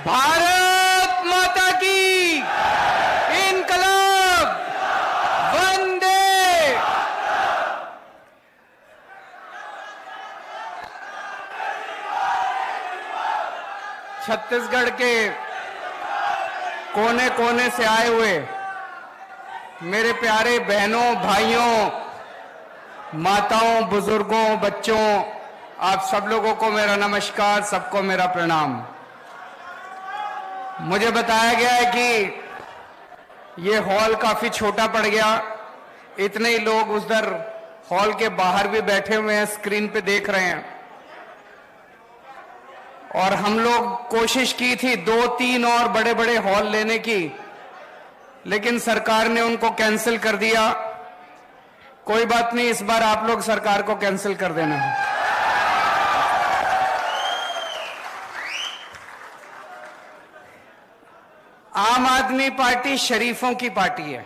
भारत माता की इनकलाब वंदे। छत्तीसगढ़ के कोने कोने से आए हुए मेरे प्यारे बहनों, भाइयों, माताओं, बुजुर्गों, बच्चों, आप सब लोगों को मेरा नमस्कार, सबको मेरा प्रणाम। मुझे बताया गया है कि ये हॉल काफी छोटा पड़ गया, इतने ही लोग उधर हॉल के बाहर भी बैठे हुए हैं, स्क्रीन पे देख रहे हैं। और हम लोग कोशिश की थी 2-3 और बड़े बड़े हॉल लेने की, लेकिन सरकार ने उनको कैंसिल कर दिया। कोई बात नहीं, इस बार आप लोग सरकार को कैंसिल कर देना है। आम आदमी पार्टी शरीफों की पार्टी है।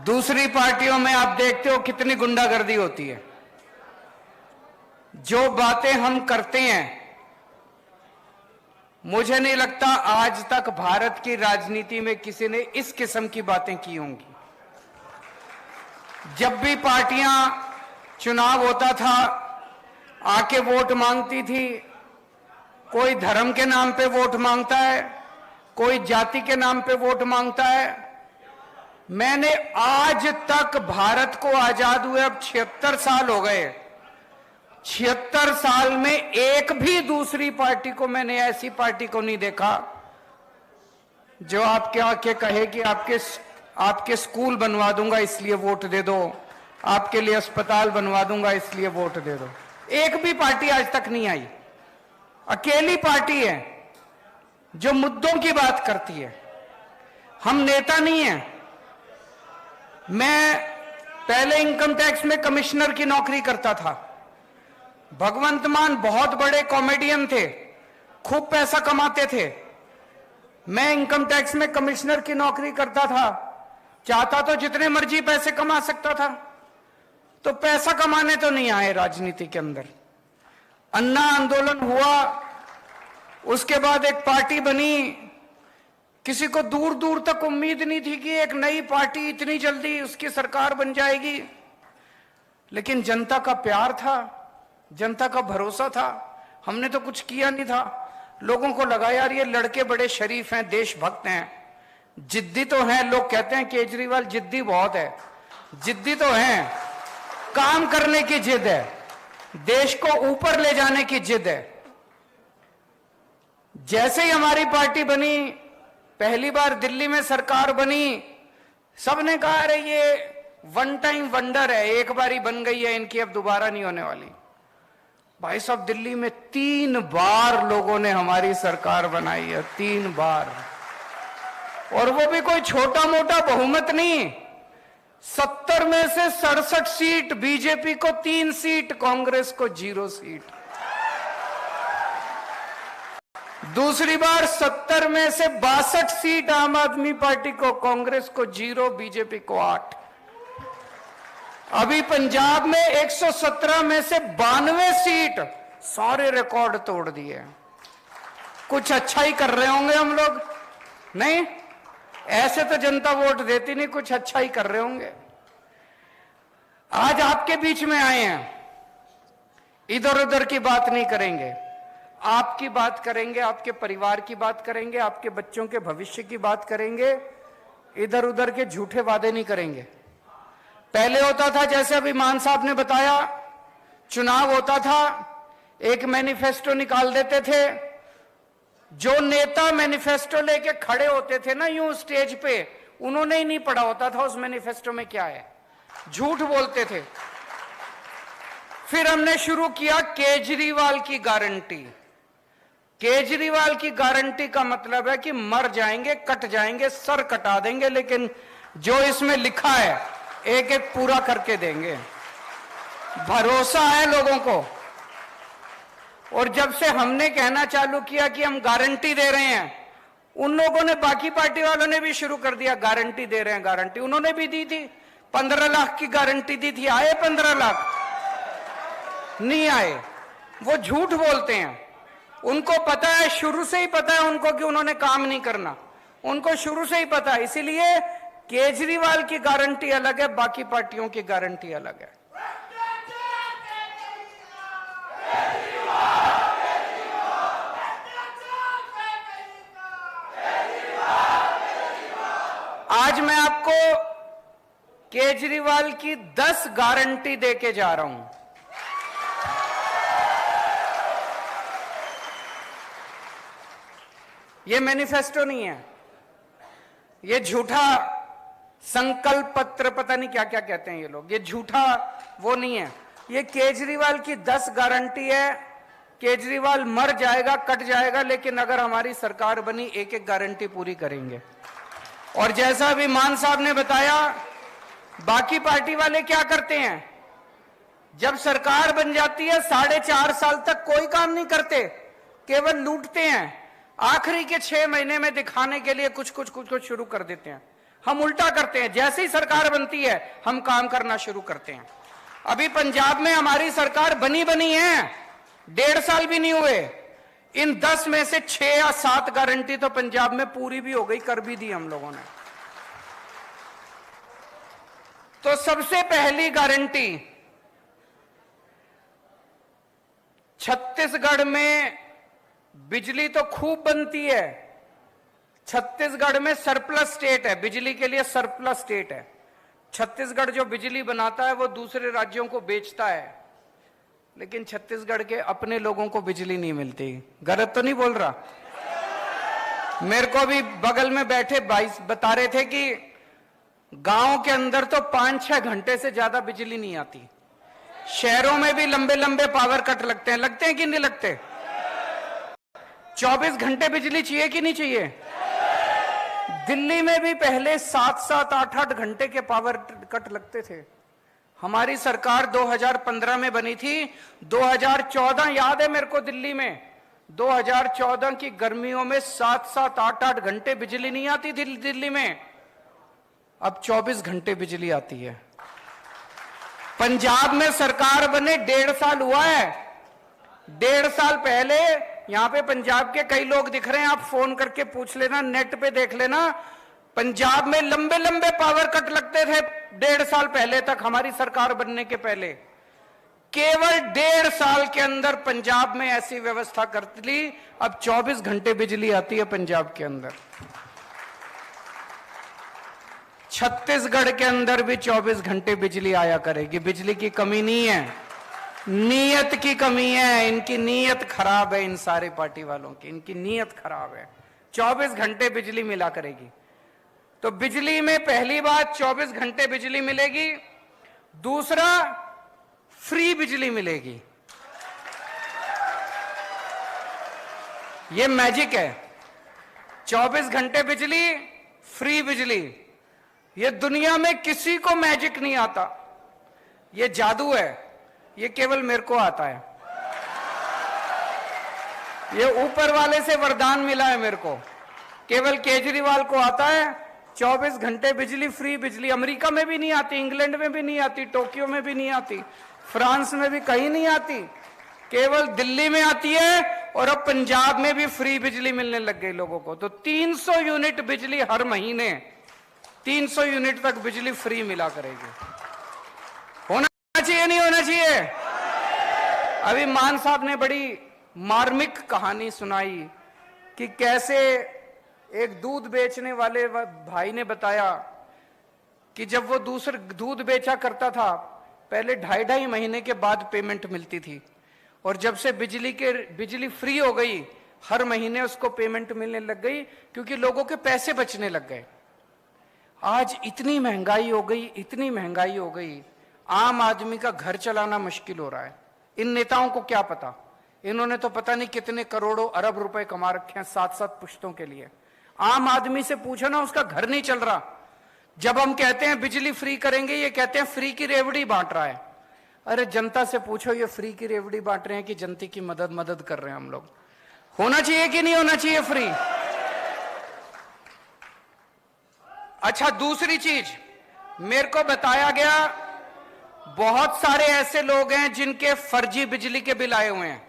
दूसरी पार्टियों में आप देखते हो कितनी गुंडागर्दी होती है। जो बातें हम करते हैं, मुझे नहीं लगता आज तक भारत की राजनीति में किसी ने इस किस्म की बातें की होंगी। जब भी पार्टियां चुनाव होता था, आके वोट मांगती थी। कोई धर्म के नाम पे वोट मांगता है, कोई जाति के नाम पे वोट मांगता है। मैंने आज तक भारत को आजाद हुए अब 76 साल हो गए, 76 साल में एक भी दूसरी पार्टी को मैंने ऐसी पार्टी को नहीं देखा जो आपके आके कहे कि आपके स्कूल बनवा दूंगा इसलिए वोट दे दो, आपके लिए अस्पताल बनवा दूंगा इसलिए वोट दे दो। एक भी पार्टी आज तक नहीं आई। अकेली पार्टी है जो मुद्दों की बात करती है। हम नेता नहीं हैं। मैं पहले इनकम टैक्स में कमिश्नर की नौकरी करता था। भगवंत मान बहुत बड़े कॉमेडियन थे, खूब पैसा कमाते थे। मैं इनकम टैक्स में कमिश्नर की नौकरी करता था, चाहता तो जितने मर्जी पैसे कमा सकता था। तो पैसा कमाने तो नहीं आए राजनीति के अंदर। अन्ना आंदोलन हुआ, उसके बाद एक पार्टी बनी। किसी को दूर दूर तक उम्मीद नहीं थी कि एक नई पार्टी इतनी जल्दी उसकी सरकार बन जाएगी, लेकिन जनता का प्यार था, जनता का भरोसा था। हमने तो कुछ किया नहीं था। लोगों को लगा यार ये लड़के बड़े शरीफ हैं, देशभक्त हैं, जिद्दी तो हैं। लोग कहते हैं केजरीवाल जिद्दी बहुत है, जिद्दी तो हैं, काम करने की जिद है, देश को ऊपर ले जाने की जिद है। जैसे ही हमारी पार्टी बनी, पहली बार दिल्ली में सरकार बनी, सबने कहा अरे ये वन टाइम वंडर है, एक बारी बन गई है इनकी, अब दोबारा नहीं होने वाली। भाई साहब, दिल्ली में 3 बार लोगों ने हमारी सरकार बनाई है, 3 बार। और वो भी कोई छोटा मोटा बहुमत नहीं। 70 में से 67 सीट बीजेपी को, 3 सीट कांग्रेस को, 0 सीट। दूसरी बार 70 में से 62 सीट आम आदमी पार्टी को, कांग्रेस को 0, बीजेपी को 8। अभी पंजाब में 117 में से 92 सीट, सारे रिकॉर्ड तोड़ दिए। कुछ अच्छा ही कर रहे होंगे हम लोग, नहीं ऐसे तो जनता वोट देती नहीं, कुछ अच्छा ही कर रहे होंगे। आज आपके बीच में आए हैं, इधर उधर की बात नहीं करेंगे, आपकी बात करेंगे, आपके परिवार की बात करेंगे, आपके बच्चों के भविष्य की बात करेंगे। इधर उधर के झूठे वादे नहीं करेंगे। पहले होता था, जैसे अभी मान साहब ने बताया, चुनाव होता था, एक मैनिफेस्टो निकाल देते थे। जो नेता मैनिफेस्टो लेके खड़े होते थे ना यूं स्टेज पे, उन्होंने ही नहीं पढ़ा होता था उस मैनिफेस्टो में क्या है, झूठ बोलते थे। फिर हमने शुरू किया केजरीवाल की गारंटी। केजरीवाल की गारंटी का मतलब है कि मर जाएंगे, कट जाएंगे, सर कटा देंगे, लेकिन जो इसमें लिखा है एक एक पूरा करके देंगे। भरोसा है लोगों को। और जब से हमने कहना चालू किया कि हम गारंटी दे रहे हैं, उन लोगों ने, बाकी पार्टी वालों ने भी शुरू कर दिया गारंटी दे रहे हैं, गारंटी। उन्होंने भी दी थी, 15 लाख की गारंटी दी थी। आए 15 लाख? नहीं आए। वो झूठ बोलते हैं। उनको पता है, शुरू से ही पता है उनको कि उन्होंने काम नहीं करना, उनको शुरू से ही पता है। इसीलिए केजरीवाल की गारंटी अलग है, बाकी पार्टियों की गारंटी अलग है। आज मैं आपको केजरीवाल की 10 गारंटी देके जा रहा हूं। ये मैनिफेस्टो नहीं है, ये झूठा संकल्प पत्र, पता नहीं क्या क्या कहते हैं ये लोग, ये झूठा वो नहीं है। ये केजरीवाल की 10 गारंटी है। केजरीवाल मर जाएगा, कट जाएगा, लेकिन अगर हमारी सरकार बनी एक एक गारंटी पूरी करेंगे। और जैसा अभी मान साहब ने बताया, बाकी पार्टी वाले क्या करते हैं, जब सरकार बन जाती है 4.5 साल तक कोई काम नहीं करते, केवल लूटते हैं। आखिरी के 6 महीने में दिखाने के लिए कुछ कुछ शुरू कर देते हैं। हम उल्टा करते हैं, जैसे ही सरकार बनती है हम काम करना शुरू करते हैं। अभी पंजाब में हमारी सरकार बनी है, 1.5 साल भी नहीं हुए। इन 10 में से 6 या 7 गारंटी तो पंजाब में पूरी भी हो गई, कर भी दी हम लोगों ने। तो सबसे पहली गारंटी, छत्तीसगढ़ में बिजली तो खूब बनती है। छत्तीसगढ़ में सरप्लस स्टेट है, बिजली के लिए सरप्लस स्टेट है। छत्तीसगढ़ जो बिजली बनाता है वो दूसरे राज्यों को बेचता है, लेकिन छत्तीसगढ़ के अपने लोगों को बिजली नहीं मिलती। गलत तो नहीं बोल रहा? मेरे को भी बगल में बैठे भाई बता रहे थे कि गांव के अंदर तो 5-6 घंटे से ज्यादा बिजली नहीं आती। शहरों में भी लंबे लंबे पावर कट लगते हैं कि नहीं लगते? 24 घंटे बिजली चाहिए कि नहीं चाहिए? दिल्ली में भी पहले 7-7, 8-8 घंटे के पावर कट लगते थे। हमारी सरकार 2015 में बनी थी। 2014 याद है मेरे को, दिल्ली में 2014 की गर्मियों में 7-7, 8-8 घंटे बिजली नहीं आती थी दिल्ली में। अब 24 घंटे बिजली आती है। पंजाब में सरकार बने 1.5 साल हुआ है। 1.5 साल पहले यहां पे पंजाब के कई लोग दिख रहे हैं, आप फोन करके पूछ लेना, नेट पे देख लेना। पंजाब में लंबे लंबे पावर कट लगते थे 1.5 साल पहले तक, हमारी सरकार बनने के पहले। केवल 1.5 साल के अंदर पंजाब में ऐसी व्यवस्था कर ली, अब 24 घंटे बिजली आती है पंजाब के अंदर। छत्तीसगढ़ के अंदर भी 24 घंटे बिजली आया करेगी। बिजली की कमी नहीं है, नीयत की कमी है। इनकी नीयत खराब है, इन सारे पार्टी वालों की, इनकी नीयत खराब है। 24 घंटे बिजली मिला करेगी। तो बिजली में पहली बात 24 घंटे बिजली मिलेगी। दूसरा, फ्री बिजली मिलेगी। ये मैजिक है, 24 घंटे बिजली, फ्री बिजली। ये दुनिया में किसी को मैजिक नहीं आता, ये जादू है, ये केवल मेरे को आता है। ये ऊपर वाले से वरदान मिला है मेरे को, केवल केजरीवाल को आता है। 24 घंटे बिजली, फ्री बिजली। अमेरिका में भी नहीं आती, इंग्लैंड में भी नहीं आती, टोक्यो में भी नहीं आती, फ्रांस में भी कहीं नहीं आती, केवल दिल्ली में आती है। और अब पंजाब में भी फ्री बिजली मिलने लग गई लोगों को। तो 300 यूनिट बिजली हर महीने, 300 यूनिट तक बिजली फ्री मिला करेगी। होना चाहिए नहीं होना चाहिए? अभी मान साहब ने बड़ी मार्मिक कहानी सुनाई कि कैसे एक दूध बेचने वाले भाई ने बताया कि जब वो दूसरे दूध बेचा करता था, पहले 2.5 महीने के बाद पेमेंट मिलती थी, और जब से बिजली फ्री हो गई, हर महीने उसको पेमेंट मिलने लग गई, क्योंकि लोगों के पैसे बचने लग गए। आज इतनी महंगाई हो गई, इतनी महंगाई हो गई, आम आदमी का घर चलाना मुश्किल हो रहा है। इन नेताओं को क्या पता, इन्होंने तो पता नहीं कितने करोड़ों अरब रुपए कमा रखे हैं 7-7 पुश्तों के लिए। आम आदमी से पूछो ना, उसका घर नहीं चल रहा। जब हम कहते हैं बिजली फ्री करेंगे, ये कहते हैं फ्री की रेवड़ी बांट रहा है। अरे जनता से पूछो, ये फ्री की रेवड़ी बांट रहे हैं कि जनता की मदद कर रहे हैं हम लोग? होना चाहिए कि नहीं होना चाहिए फ्री? अच्छा, दूसरी चीज मेरे को बताया गया, बहुत सारे ऐसे लोग हैं जिनके फर्जी बिजली के बिल आए हुए हैं।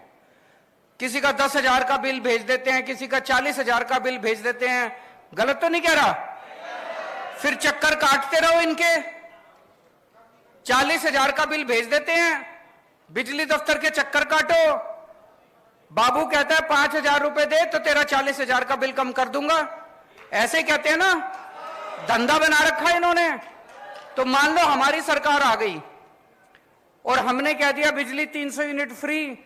किसी का 10,000 का बिल भेज देते हैं, किसी का 40,000 का बिल भेज देते हैं। गलत तो नहीं कह रहा? फिर चक्कर काटते रहो इनके। 40,000 का बिल भेज देते हैं, बिजली दफ्तर के चक्कर काटो। बाबू कहता है 5,000 रुपए दे तो तेरा 40,000 का बिल कम कर दूंगा। ऐसे कहते हैं ना, धंधा बना रखा है इन्होंने। तो मान लो हमारी सरकार आ गई और हमने कह दिया बिजली 300 यूनिट फ्री,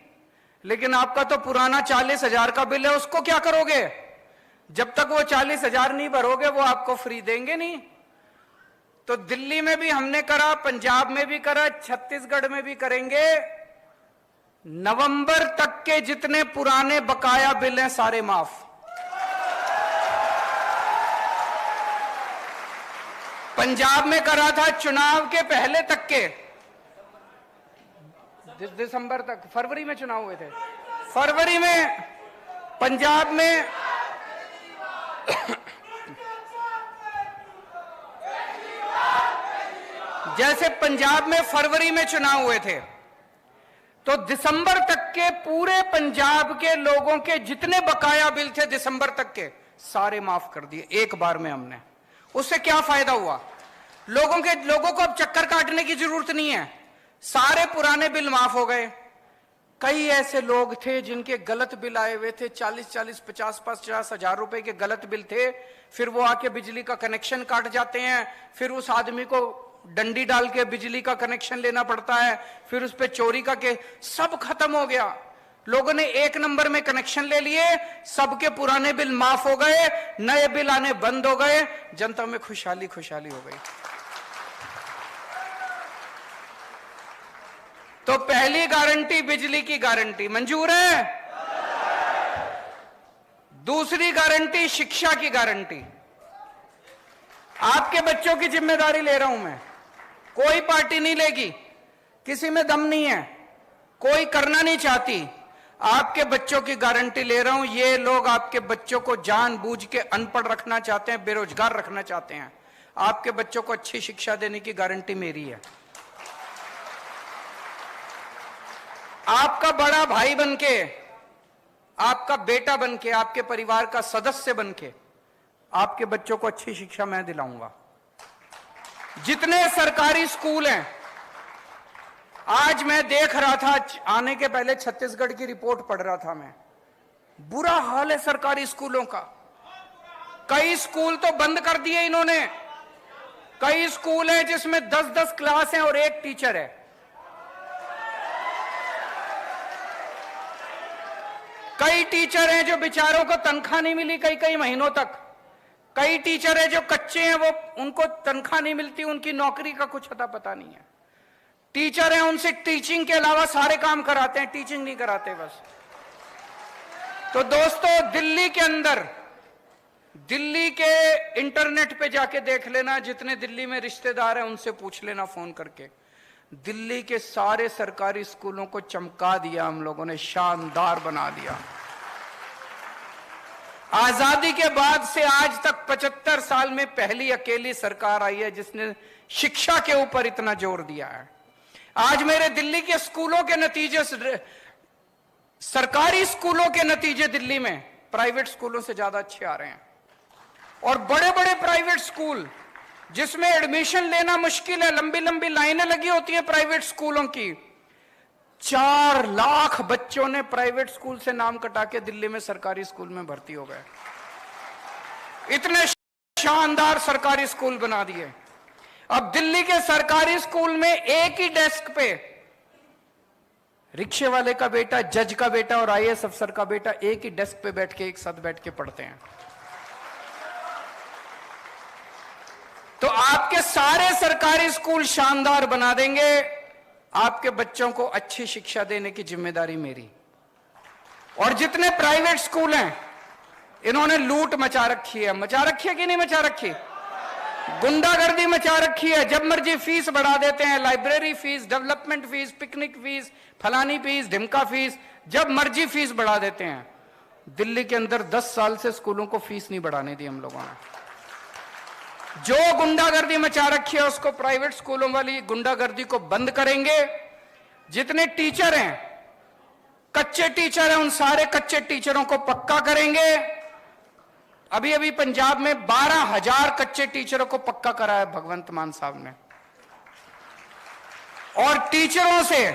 लेकिन आपका तो पुराना 40,000 का बिल है, उसको क्या करोगे? जब तक वो 40,000 नहीं भरोगे वो आपको फ्री देंगे नहीं। तो दिल्ली में भी हमने करा, पंजाब में भी करा, छत्तीसगढ़ में भी करेंगे। नवंबर तक के जितने पुराने बकाया बिल हैं सारे माफ। पंजाब में करा था चुनाव के पहले तक के, दिसंबर तक, फरवरी में चुनाव हुए थे। फरवरी में पंजाब में जैसे पंजाब में फरवरी में चुनाव हुए थे, तो दिसंबर तक के पूरे पंजाब के लोगों के जितने बकाया बिल थे दिसंबर तक के सारे माफ कर दिए एक बार में हमने। उससे क्या फायदा हुआ? लोगों को अब चक्कर काटने की जरूरत नहीं है, सारे पुराने बिल माफ हो गए। कई ऐसे लोग थे जिनके गलत बिल आए हुए थे, 40-40, 50-50 हजार रुपए के गलत बिल थे। फिर वो आके बिजली का कनेक्शन काट जाते हैं, फिर उस आदमी को डंडी डाल के बिजली का कनेक्शन लेना पड़ता है, फिर उस पे चोरी का केस। सब खत्म हो गया। लोगों ने एक नंबर में कनेक्शन ले लिए, सबके पुराने बिल माफ हो गए, नए बिल आने बंद हो गए, जनता में खुशहाली खुशहाली हो गई। तो पहली गारंटी बिजली की गारंटी मंजूर है। दूसरी गारंटी शिक्षा की गारंटी। आपके बच्चों की जिम्मेदारी ले रहा हूं मैं, कोई पार्टी नहीं लेगी, किसी में दम नहीं है, कोई करना नहीं चाहती। आपके बच्चों की गारंटी ले रहा हूं। ये लोग आपके बच्चों को जानबूझ के अनपढ़ रखना चाहते हैं, बेरोजगार रखना चाहते हैं। आपके बच्चों को अच्छी शिक्षा देने की गारंटी मेरी है। आपका बड़ा भाई बनके, आपका बेटा बनके, आपके परिवार का सदस्य बनके आपके बच्चों को अच्छी शिक्षा मैं दिलाऊंगा। जितने सरकारी स्कूल हैं, आज मैं देख रहा था, आने के पहले छत्तीसगढ़ की रिपोर्ट पढ़ रहा था मैं, बुरा हाल है सरकारी स्कूलों का। कई स्कूल तो बंद कर दिए इन्होंने। कई स्कूल हैं जिसमें 10-10 क्लास हैं और एक टीचर है। कई टीचर हैं जो बेचारों को तनख्वाह नहीं मिली कई महीनों तक। कई टीचर हैं जो कच्चे हैं, वो उनको तनख्वाह नहीं मिलती, उनकी नौकरी का कुछ अता पता नहीं है। टीचर हैं, उनसे टीचिंग के अलावा सारे काम कराते हैं, टीचिंग नहीं कराते बस। तो दोस्तों, दिल्ली के अंदर, दिल्ली के इंटरनेट पे जाके देख लेना, जितने दिल्ली में रिश्तेदार हैं उनसे पूछ लेना फोन करके, दिल्ली के सारे सरकारी स्कूलों को चमका दिया हम लोगों ने, शानदार बना दिया। आजादी के बाद से आज तक 75 साल में पहली अकेली सरकार आई है जिसने शिक्षा के ऊपर इतना जोर दिया है। आज मेरे दिल्ली के स्कूलों के नतीजे, सरकारी स्कूलों के नतीजे दिल्ली में प्राइवेट स्कूलों से ज्यादा अच्छे आ रहे हैं। और बड़े बड़े प्राइवेट स्कूल जिसमें एडमिशन लेना मुश्किल है, लंबी लंबी लाइनें लगी होती है प्राइवेट स्कूलों की, 4 लाख बच्चों ने प्राइवेट स्कूल से नाम कटा के दिल्ली में सरकारी स्कूल में भर्ती हो गए। इतने शानदार सरकारी स्कूल बना दिए। अब दिल्ली के सरकारी स्कूल में एक ही डेस्क पे रिक्शे वाले का बेटा, जज का बेटा और आईएएस अफसर का बेटा एक ही डेस्क पे बैठ के, एक साथ बैठ के पढ़ते हैं। तो आपके सारे सरकारी स्कूल शानदार बना देंगे। आपके बच्चों को अच्छी शिक्षा देने की जिम्मेदारी मेरी। और जितने प्राइवेट स्कूल हैं, इन्होंने लूट मचा रखी है। मचा रखी है कि नहीं मचा रखी? गुंडागर्दी मचा रखी है। जब मर्जी फीस बढ़ा देते हैं, library fees, development fees, picnic fees, फलानी फीस, ढिमका फीस, जब मर्जी फीस बढ़ा देते हैं। दिल्ली के अंदर 10 साल से स्कूलों को फीस नहीं बढ़ाने दी हम लोगों ने। जो गुंडागर्दी मचा रखी है उसको, प्राइवेट स्कूलों वाली गुंडागर्दी को बंद करेंगे। जितने टीचर हैं कच्चे टीचर हैं, उन सारे कच्चे टीचरों को पक्का करेंगे। अभी अभी पंजाब में 12,000 कच्चे टीचरों को पक्का करा है भगवंत मान साहब ने। और टीचरों से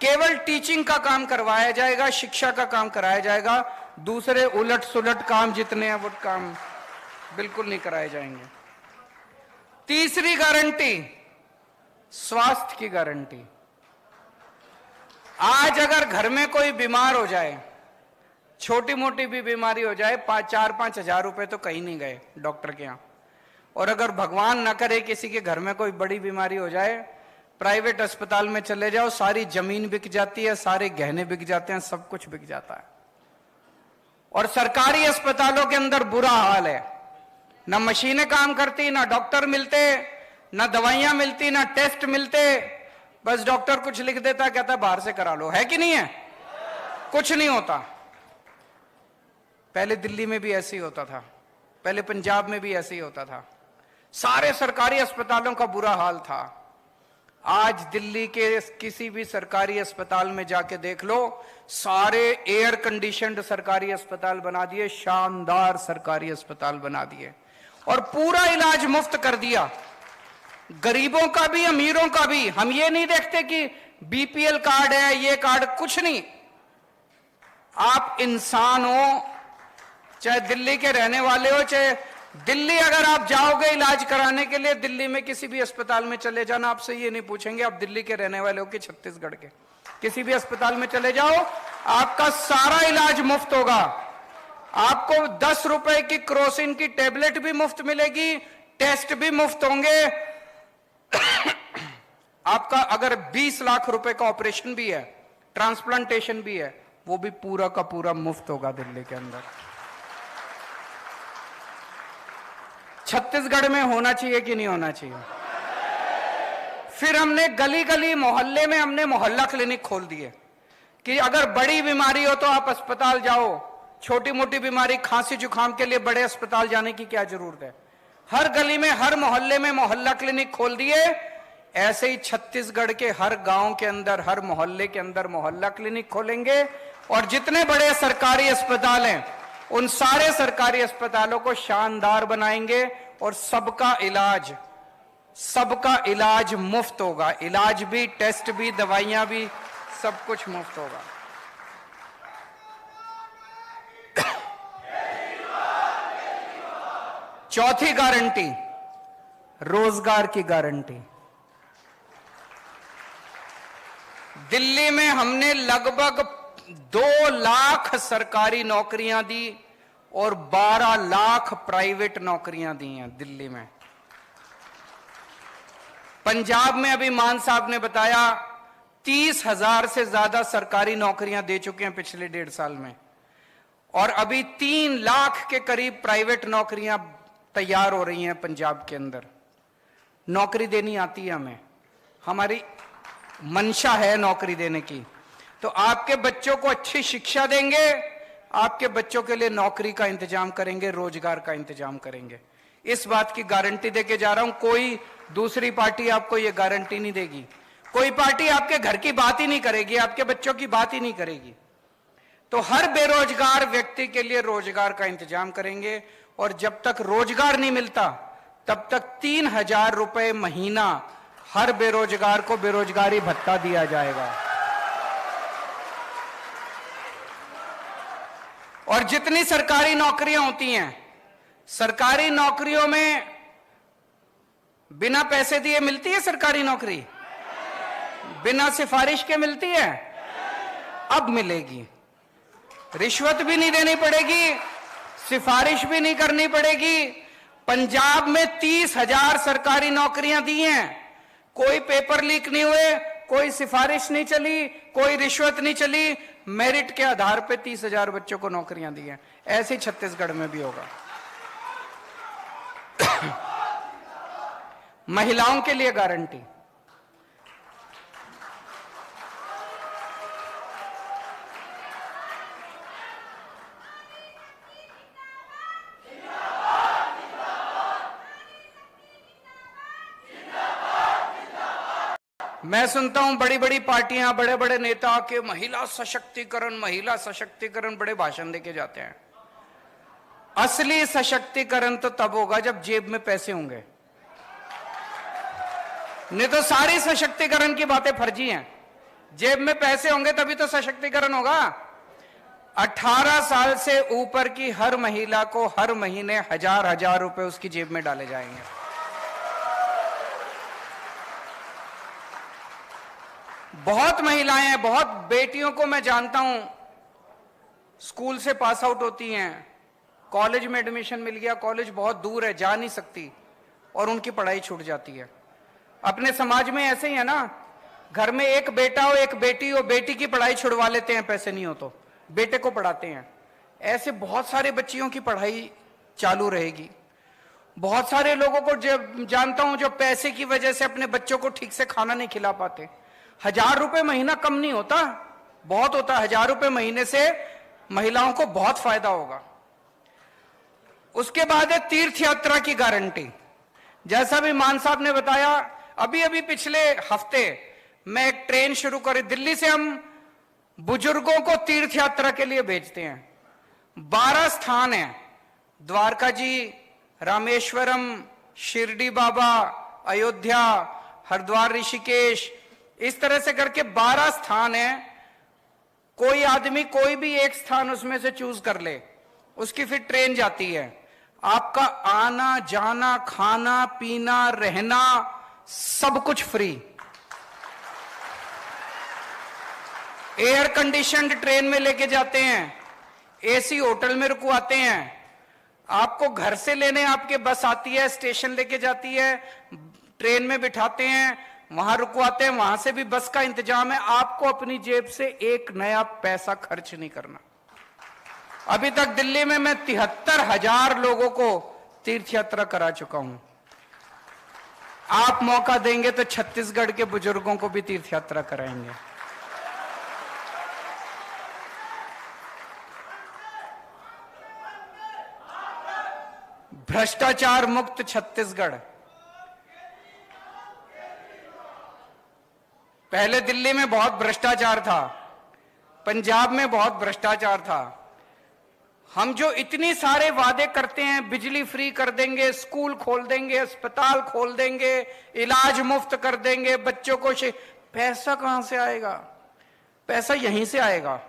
केवल टीचिंग का काम करवाया जाएगा, शिक्षा का काम कराया जाएगा। दूसरे उलट सुलट काम जितने हैं वो काम बिल्कुल नहीं कराए जाएंगे। तीसरी गारंटी, स्वास्थ्य की गारंटी। आज अगर घर में कोई बीमार हो जाए, छोटी मोटी भी बीमारी हो जाए, 4-5 हजार रुपए तो कहीं नहीं गए डॉक्टर के यहां। और अगर भगवान न करे किसी के घर में कोई बड़ी बीमारी हो जाए, प्राइवेट अस्पताल में चले जाओ, सारी जमीन बिक जाती है, सारे गहने बिक जाते हैं, सब कुछ बिक जाता है। और सरकारी अस्पतालों के अंदर बुरा हाल है, ना मशीनें काम करती, ना डॉक्टर मिलते, ना दवाइयां मिलती, ना टेस्ट मिलते। बस डॉक्टर कुछ लिख देता, कहता बाहर से करा लो, है कि नहीं है? कुछ नहीं होता। पहले दिल्ली में भी ऐसे ही होता था, पहले पंजाब में भी ऐसे ही होता था, सारे सरकारी अस्पतालों का बुरा हाल था। आज दिल्ली के किसी भी सरकारी अस्पताल में जाके देख लो, सारे एयर कंडीशनड सरकारी अस्पताल बना दिए, शानदार सरकारी अस्पताल बना दिए, और पूरा इलाज मुफ्त कर दिया, गरीबों का भी अमीरों का भी। हम ये नहीं देखते कि बीपीएल कार्ड है, ये कार्ड, कुछ नहीं। आप इंसान हो, चाहे दिल्ली के रहने वाले हो, चाहे दिल्ली अगर आप जाओगे इलाज कराने के लिए, दिल्ली में किसी भी अस्पताल में चले जाना, आपसे ये नहीं पूछेंगे आप दिल्ली के रहने वाले हो कि छत्तीसगढ़ के। किसी भी अस्पताल में चले जाओ, आपका सारा इलाज मुफ्त होगा। आपको 10 रुपए की क्रोसिन की टेबलेट भी मुफ्त मिलेगी, टेस्ट भी मुफ्त होंगे। आपका अगर 20 लाख रुपए का ऑपरेशन भी है, ट्रांसप्लांटेशन भी है, वो भी पूरा का पूरा मुफ्त होगा दिल्ली के अंदर। छत्तीसगढ़ में होना चाहिए कि नहीं होना चाहिए? फिर हमने गली गली मोहल्ले में हमने मोहल्ला क्लिनिक खोल दिए कि अगर बड़ी बीमारी हो तो आप अस्पताल जाओ, छोटी मोटी बीमारी खांसी जुकाम के लिए बड़े अस्पताल जाने की क्या जरूरत है। हर गली में, हर मोहल्ले में मोहल्ला क्लिनिक खोल दिए। ऐसे ही छत्तीसगढ़ के हर गांव के अंदर, हर मोहल्ले के अंदर मोहल्ला क्लिनिक खोलेंगे, और जितने बड़े सरकारी अस्पताल हैं उन सारे सरकारी अस्पतालों को शानदार बनाएंगे, और सबका इलाज मुफ्त होगा। इलाज भी, टेस्ट भी, दवाइयां भी, सब कुछ मुफ्त होगा। चौथी गारंटी, रोजगार की गारंटी। दिल्ली में हमने लगभग 2 लाख सरकारी नौकरियां दी और 12 लाख प्राइवेट नौकरियां दी हैं दिल्ली में। पंजाब में अभी मान साहब ने बताया 30,000 से ज्यादा सरकारी नौकरियां दे चुके हैं पिछले 1.5 साल में, और अभी 3 लाख के करीब प्राइवेट नौकरियां तैयार हो रही हैं पंजाब के अंदर। नौकरी देनी आती है हमें, हमारी मंशा है नौकरी देने की। तो आपके बच्चों को अच्छी शिक्षा देंगे, आपके बच्चों के लिए नौकरी का इंतजाम करेंगे, रोजगार का इंतजाम करेंगे। इस बात की गारंटी देके जा रहा हूं। कोई दूसरी पार्टी आपको यह गारंटी नहीं देगी। कोई पार्टी आपके घर की बात ही नहीं करेगी, आपके बच्चों की बात ही नहीं करेगी। तो हर बेरोजगार व्यक्ति के लिए रोजगार का इंतजाम करेंगे, और जब तक रोजगार नहीं मिलता तब तक 3,000 रुपए महीना हर बेरोजगार को बेरोजगारी भत्ता दिया जाएगा। और जितनी सरकारी नौकरियां होती हैं, सरकारी नौकरियों में बिना पैसे दिए मिलती है सरकारी नौकरी? बिना सिफारिश के मिलती है? अब मिलेगी। रिश्वत भी नहीं देनी पड़ेगी, सिफारिश भी नहीं करनी पड़ेगी। पंजाब में 30,000 सरकारी नौकरियां दी हैं, कोई पेपर लीक नहीं हुए, कोई सिफारिश नहीं चली, कोई रिश्वत नहीं चली, मेरिट के आधार पे 30,000 बच्चों को नौकरियां दी हैं। ऐसे ही छत्तीसगढ़ में भी होगा। महिलाओं के लिए गारंटी, मैं सुनता हूं बड़ी बड़ी पार्टियां, बड़े बड़े नेता के महिला सशक्तिकरण बड़े भाषण देके जाते हैं। असली सशक्तिकरण तो तब होगा जब जेब में पैसे होंगे, नहीं तो सारी सशक्तिकरण की बातें फर्जी हैं। जेब में पैसे होंगे तभी तो सशक्तिकरण होगा। 18 साल से ऊपर की हर महिला को हर महीने 1000 रुपए उसकी जेब में डाले जाएंगे। बहुत महिलाएं हैं, बहुत बेटियों को मैं जानता हूं, स्कूल से पास आउट होती हैं, कॉलेज में एडमिशन मिल गया, कॉलेज बहुत दूर है, जा नहीं सकती और उनकी पढ़ाई छूट जाती है। अपने समाज में ऐसे ही है ना, घर में एक बेटा हो एक बेटी हो, बेटी की पढ़ाई छुड़वा लेते हैं, पैसे नहीं हो तो बेटे को पढ़ाते हैं। ऐसे बहुत सारे बच्चियों की पढ़ाई चालू रहेगी। बहुत सारे लोगों को जानता हूं जो पैसे की वजह से अपने बच्चों को ठीक से खाना नहीं खिला पाते। 1000 रुपए महीना कम नहीं होता, बहुत होता। 1000 रुपए महीने से महिलाओं को बहुत फायदा होगा। उसके बाद है तीर्थ यात्रा की गारंटी। जैसा भी मान साहब ने बताया, अभी अभी पिछले हफ्ते मैं एक ट्रेन शुरू करी, दिल्ली से हम बुजुर्गों को तीर्थ यात्रा के लिए भेजते हैं। 12 स्थान हैं, द्वारका जी, रामेश्वरम, शिरडी बाबा, अयोध्या, हरिद्वार, ऋषिकेश, इस तरह से करके 12 स्थान हैं। कोई आदमी कोई भी एक स्थान उसमें से चूज कर ले, उसकी फिर ट्रेन जाती है। आपका आना जाना, खाना पीना, रहना, सब कुछ फ्री। एयर कंडीशनड ट्रेन में लेके जाते हैं, एसी होटल में रुकवाते हैं। आपको घर से लेने आपके बस आती है, स्टेशन लेके जाती है, ट्रेन में बिठाते हैं, वहां रुकवाते हैं, वहां से भी बस का इंतजाम है। आपको अपनी जेब से एक नया पैसा खर्च नहीं करना। अभी तक दिल्ली में मैं 73,000 लोगों को तीर्थ यात्रा करा चुका हूं। आप मौका देंगे तो छत्तीसगढ़ के बुजुर्गों को भी तीर्थ यात्रा कराएंगे। भ्रष्टाचार मुक्त छत्तीसगढ़। पहले दिल्ली में बहुत भ्रष्टाचार था, पंजाब में बहुत भ्रष्टाचार था। हम जो इतनी सारे वादे करते हैं, बिजली फ्री कर देंगे, स्कूल खोल देंगे, अस्पताल खोल देंगे, इलाज मुफ्त कर देंगे, बच्चों को पैसा कहां से आएगा? पैसा यहीं से आएगा।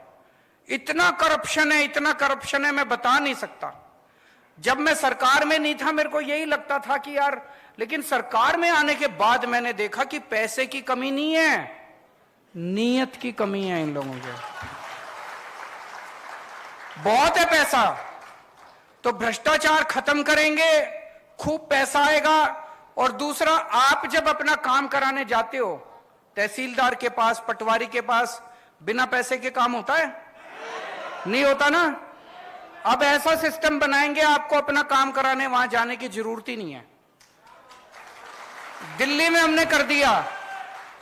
इतना करप्शन है, इतना करप्शन है, मैं बता नहीं सकता। जब मैं सरकार में नहीं था मेरे को यही लगता था कि यार, लेकिन सरकार में आने के बाद मैंने देखा कि पैसे की कमी नहीं है, नीयत की कमी है इन लोगों के। बहुत है पैसा, तो भ्रष्टाचार खत्म करेंगे, खूब पैसा आएगा। और दूसरा, आप जब अपना काम कराने जाते हो तहसीलदार के पास, पटवारी के पास, बिना पैसे के काम होता है? नहीं होता ना। अब ऐसा सिस्टम बनाएंगे, आपको अपना काम कराने वहां जाने की जरूरत ही नहीं है। दिल्ली में हमने कर दिया,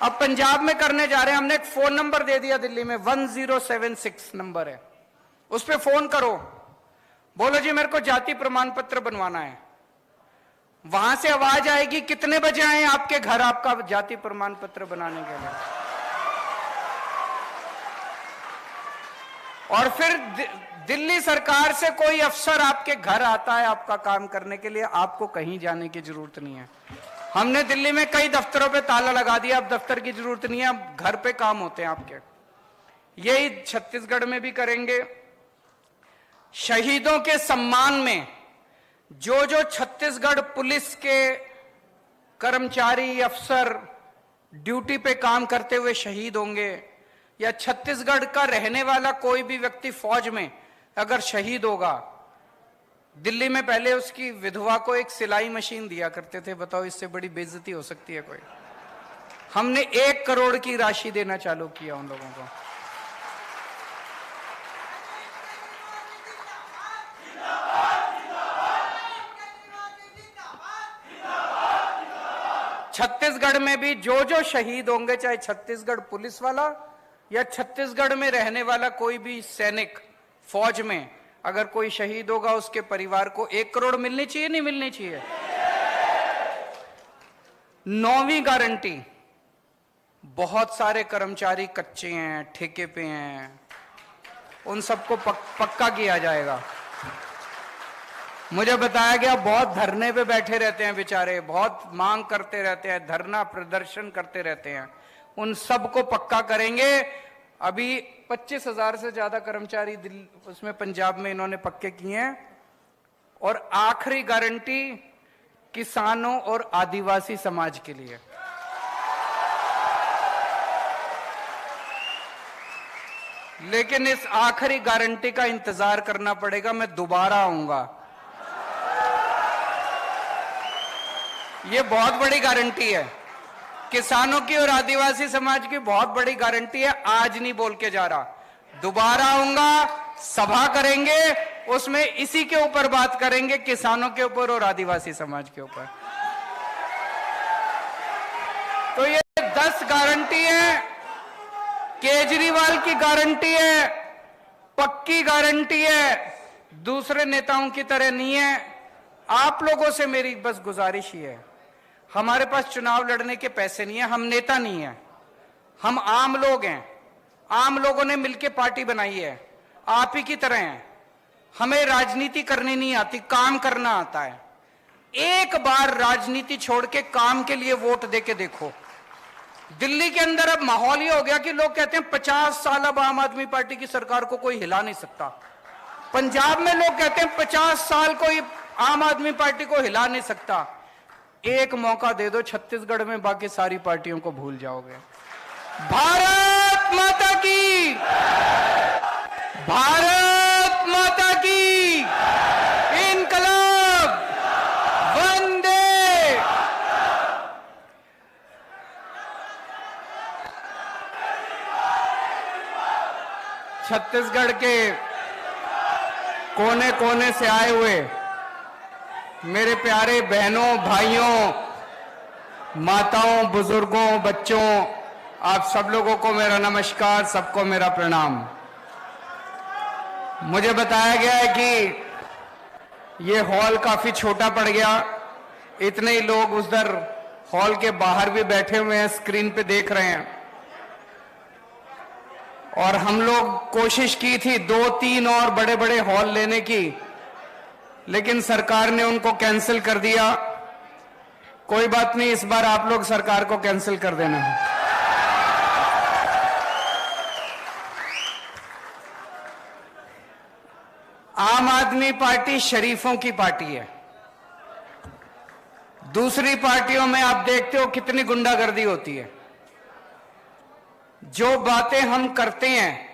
अब पंजाब में करने जा रहे हैं। हमने एक फोन नंबर दे दिया दिल्ली में, 1076 नंबर है, उस पर फोन करो, बोलो जी मेरे को जाति प्रमाण पत्र बनवाना है। वहां से आवाज आएगी, कितने बजे आए आपके घर आपका जाति प्रमाण पत्र बनाने के लिए। और फिर दिल्ली सरकार से कोई अफसर आपके घर आता है आपका काम करने के लिए, आपको कहीं जाने की जरूरत नहीं है। हमने दिल्ली में कई दफ्तरों पे ताला लगा दिया, अब दफ्तर की जरूरत नहीं है, अब घर पे काम होते हैं आपके। यही छत्तीसगढ़ में भी करेंगे। शहीदों के सम्मान में जो जो छत्तीसगढ़ पुलिस के कर्मचारी, अफसर ड्यूटी पे काम करते हुए शहीद होंगे, या छत्तीसगढ़ का रहने वाला कोई भी व्यक्ति फौज में अगर शहीद होगा, दिल्ली में पहले उसकी विधवा को एक सिलाई मशीन दिया करते थे। बताओ, इससे बड़ी बेइज्जती हो सकती है कोई? हमने 1 करोड़ की राशि देना चालू किया उन लोगों को। छत्तीसगढ़ में भी जो जो शहीद होंगे, चाहे छत्तीसगढ़ पुलिस वाला या छत्तीसगढ़ में रहने वाला कोई भी सैनिक, फौज में अगर कोई शहीद होगा, उसके परिवार को 1 करोड़ मिलनी चाहिए, नहीं मिलनी चाहिए? 9वीं गारंटी, बहुत सारे कर्मचारी कच्चे हैं, ठेके पे हैं, उन सबको पक्का किया जाएगा। मुझे बताया गया बहुत धरने पे बैठे रहते हैं बेचारे, बहुत मांग करते रहते हैं, धरना प्रदर्शन करते रहते हैं, उन सबको पक्का करेंगे। अभी 25,000 से ज्यादा कर्मचारी उसमें पंजाब में इन्होंने पक्के किए हैं। और आखिरी गारंटी किसानों और आदिवासी समाज के लिए। लेकिन इस आखिरी गारंटी का इंतजार करना पड़ेगा, मैं दोबारा आऊंगा। ये बहुत बड़ी गारंटी है, किसानों की और आदिवासी समाज की बहुत बड़ी गारंटी है। आज नहीं बोल के जा रहा, दोबारा आऊंगा, सभा करेंगे, उसमें इसी के ऊपर बात करेंगे, किसानों के ऊपर और आदिवासी समाज के ऊपर। तो ये 10 गारंटी है, केजरीवाल की गारंटी है, पक्की गारंटी है, दूसरे नेताओं की तरह नहीं है। आप लोगों से मेरी बस गुजारिश ही है, हमारे पास चुनाव लड़ने के पैसे नहीं है, हम नेता नहीं है, हम आम लोग हैं। आम लोगों ने मिलकर पार्टी बनाई है, आप ही की तरह हैं। हमें राजनीति करनी नहीं आती, काम करना आता है। एक बार राजनीति छोड़ के काम के लिए वोट देके देखो। दिल्ली के अंदर अब माहौल ये हो गया कि लोग कहते हैं 50 साल अब आम आदमी पार्टी की सरकार को कोई हिला नहीं सकता। पंजाब में लोग कहते हैं 50 साल कोई आम आदमी पार्टी को हिला नहीं सकता। एक मौका दे दो छत्तीसगढ़ में, बाकी सारी पार्टियों को भूल जाओगे। भारत माता की, भारत माता की, इनकलाब, वंदे। छत्तीसगढ़ के कोने कोने से आए हुए मेरे प्यारे बहनों, भाइयों, माताओं, बुजुर्गों, बच्चों, आप सब लोगों को मेरा नमस्कार, सबको मेरा प्रणाम। मुझे बताया गया है कि ये हॉल काफी छोटा पड़ गया, इतने ही लोग उधर हॉल के बाहर भी बैठे हुए हैं, स्क्रीन पे देख रहे हैं। और हम लोग कोशिश की थी 2-3 और बड़े बड़े हॉल लेने की, लेकिन सरकार ने उनको कैंसिल कर दिया। कोई बात नहीं, इस बार आप लोग सरकार को कैंसिल कर देना है। आम आदमी पार्टी शरीफों की पार्टी है। दूसरी पार्टियों में आप देखते हो कितनी गुंडागर्दी होती है। जो बातें हम करते हैं,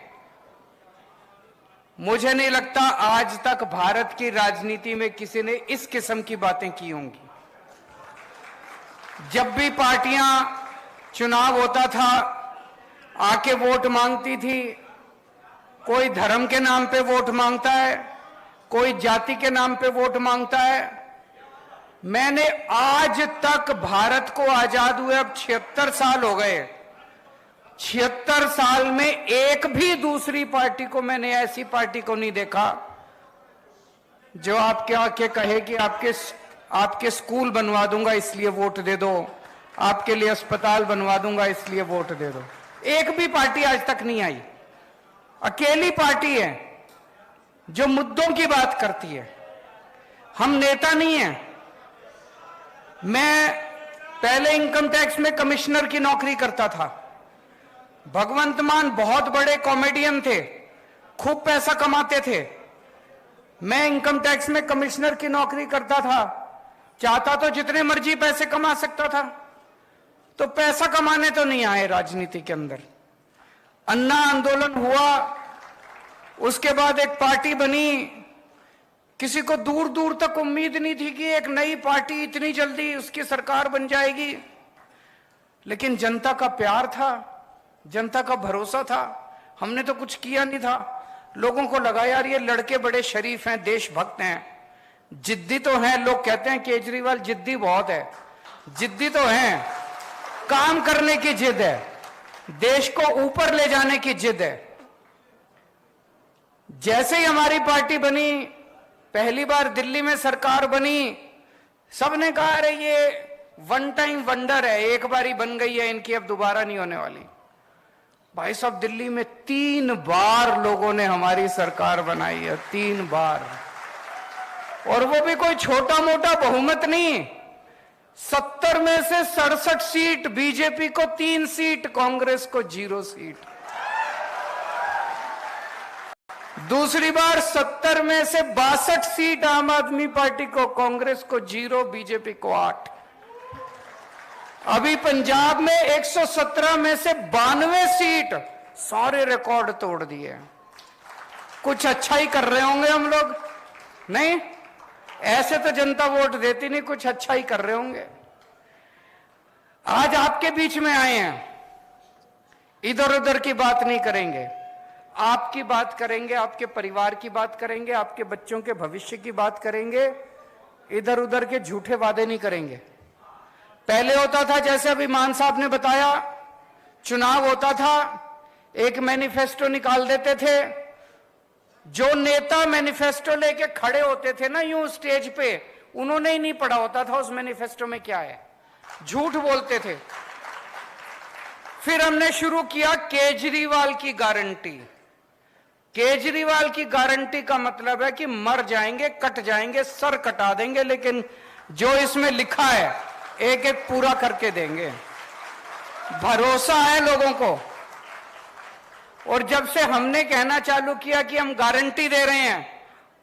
मुझे नहीं लगता आज तक भारत की राजनीति में किसी ने इस किस्म की बातें की होंगी। जब भी पार्टियां चुनाव होता था आके वोट मांगती थी, कोई धर्म के नाम पे वोट मांगता है, कोई जाति के नाम पे वोट मांगता है। मैंने आज तक भारत को आजाद हुए अब 76 साल हो गए, 76 साल में एक भी दूसरी पार्टी को मैंने ऐसी पार्टी को नहीं देखा जो आपके आके कहे कि आपके स्कूल बनवा दूंगा इसलिए वोट दे दो, आपके लिए अस्पताल बनवा दूंगा इसलिए वोट दे दो। एक भी पार्टी आज तक नहीं आई। अकेली पार्टी है जो मुद्दों की बात करती है। हम नेता नहीं हैं। मैं पहले इनकम टैक्स में कमिश्नर की नौकरी करता था। भगवंत मान बहुत बड़े कॉमेडियन थे, खूब पैसा कमाते थे। मैं इनकम टैक्स में कमिश्नर की नौकरी करता था, चाहता तो जितने मर्जी पैसे कमा सकता था। तो पैसा कमाने तो नहीं आए राजनीति के अंदर। अन्ना आंदोलन हुआ, उसके बाद एक पार्टी बनी। किसी को दूर दूर तक उम्मीद नहीं थी कि एक नई पार्टी इतनी जल्दी उसकी सरकार बन जाएगी, लेकिन जनता का प्यार था, जनता का भरोसा था। हमने तो कुछ किया नहीं था। लोगों को लगा यार ये लड़के बड़े शरीफ हैं, देशभक्त हैं, जिद्दी तो हैं। लोग कहते हैं केजरीवाल जिद्दी बहुत है, जिद्दी तो हैं, काम करने की जिद है, देश को ऊपर ले जाने की जिद है। जैसे ही हमारी पार्टी बनी, पहली बार दिल्ली में सरकार बनी, सबने कहा अरे ये वन टाइम वंडर है, एक बारी बन गई है इनकी, अब दोबारा नहीं होने वाली। भाई साहब, दिल्ली में 3 बार लोगों ने हमारी सरकार बनाई है, 3 बार, और वो भी कोई छोटा मोटा बहुमत नहीं। 70 में से 67 सीट बीजेपी को, 3 सीट कांग्रेस को, 0 सीट। दूसरी बार 70 में से 62 सीट आम आदमी पार्टी को, कांग्रेस को 0, बीजेपी को 8। अभी पंजाब में 117 में से 92 सीट, सारे रिकॉर्ड तोड़ दिए। कुछ अच्छा ही कर रहे होंगे हम लोग, नहीं ऐसे तो जनता वोट देती नहीं, कुछ अच्छा ही कर रहे होंगे। आज आपके बीच में आए हैं, इधर उधर की बात नहीं करेंगे, आपकी बात करेंगे, आपके परिवार की बात करेंगे, आपके बच्चों के भविष्य की बात करेंगे, इधर उधर के झूठे वादे नहीं करेंगे। पहले होता था, जैसे अभी मान साहब ने बताया, चुनाव होता था, एक मैनिफेस्टो निकाल देते थे। जो नेता मैनिफेस्टो लेके खड़े होते थे ना यूं स्टेज पे, उन्होंने ही नहीं पढ़ा होता था उस मैनिफेस्टो में क्या है, झूठ बोलते थे। फिर हमने शुरू किया केजरीवाल की गारंटी। केजरीवाल की गारंटी का मतलब है कि मर जाएंगे, कट जाएंगे, सर कटा देंगे, लेकिन जो इसमें लिखा है एक एक पूरा करके देंगे। भरोसा है लोगों को। और जब से हमने कहना चालू किया कि हम गारंटी दे रहे हैं,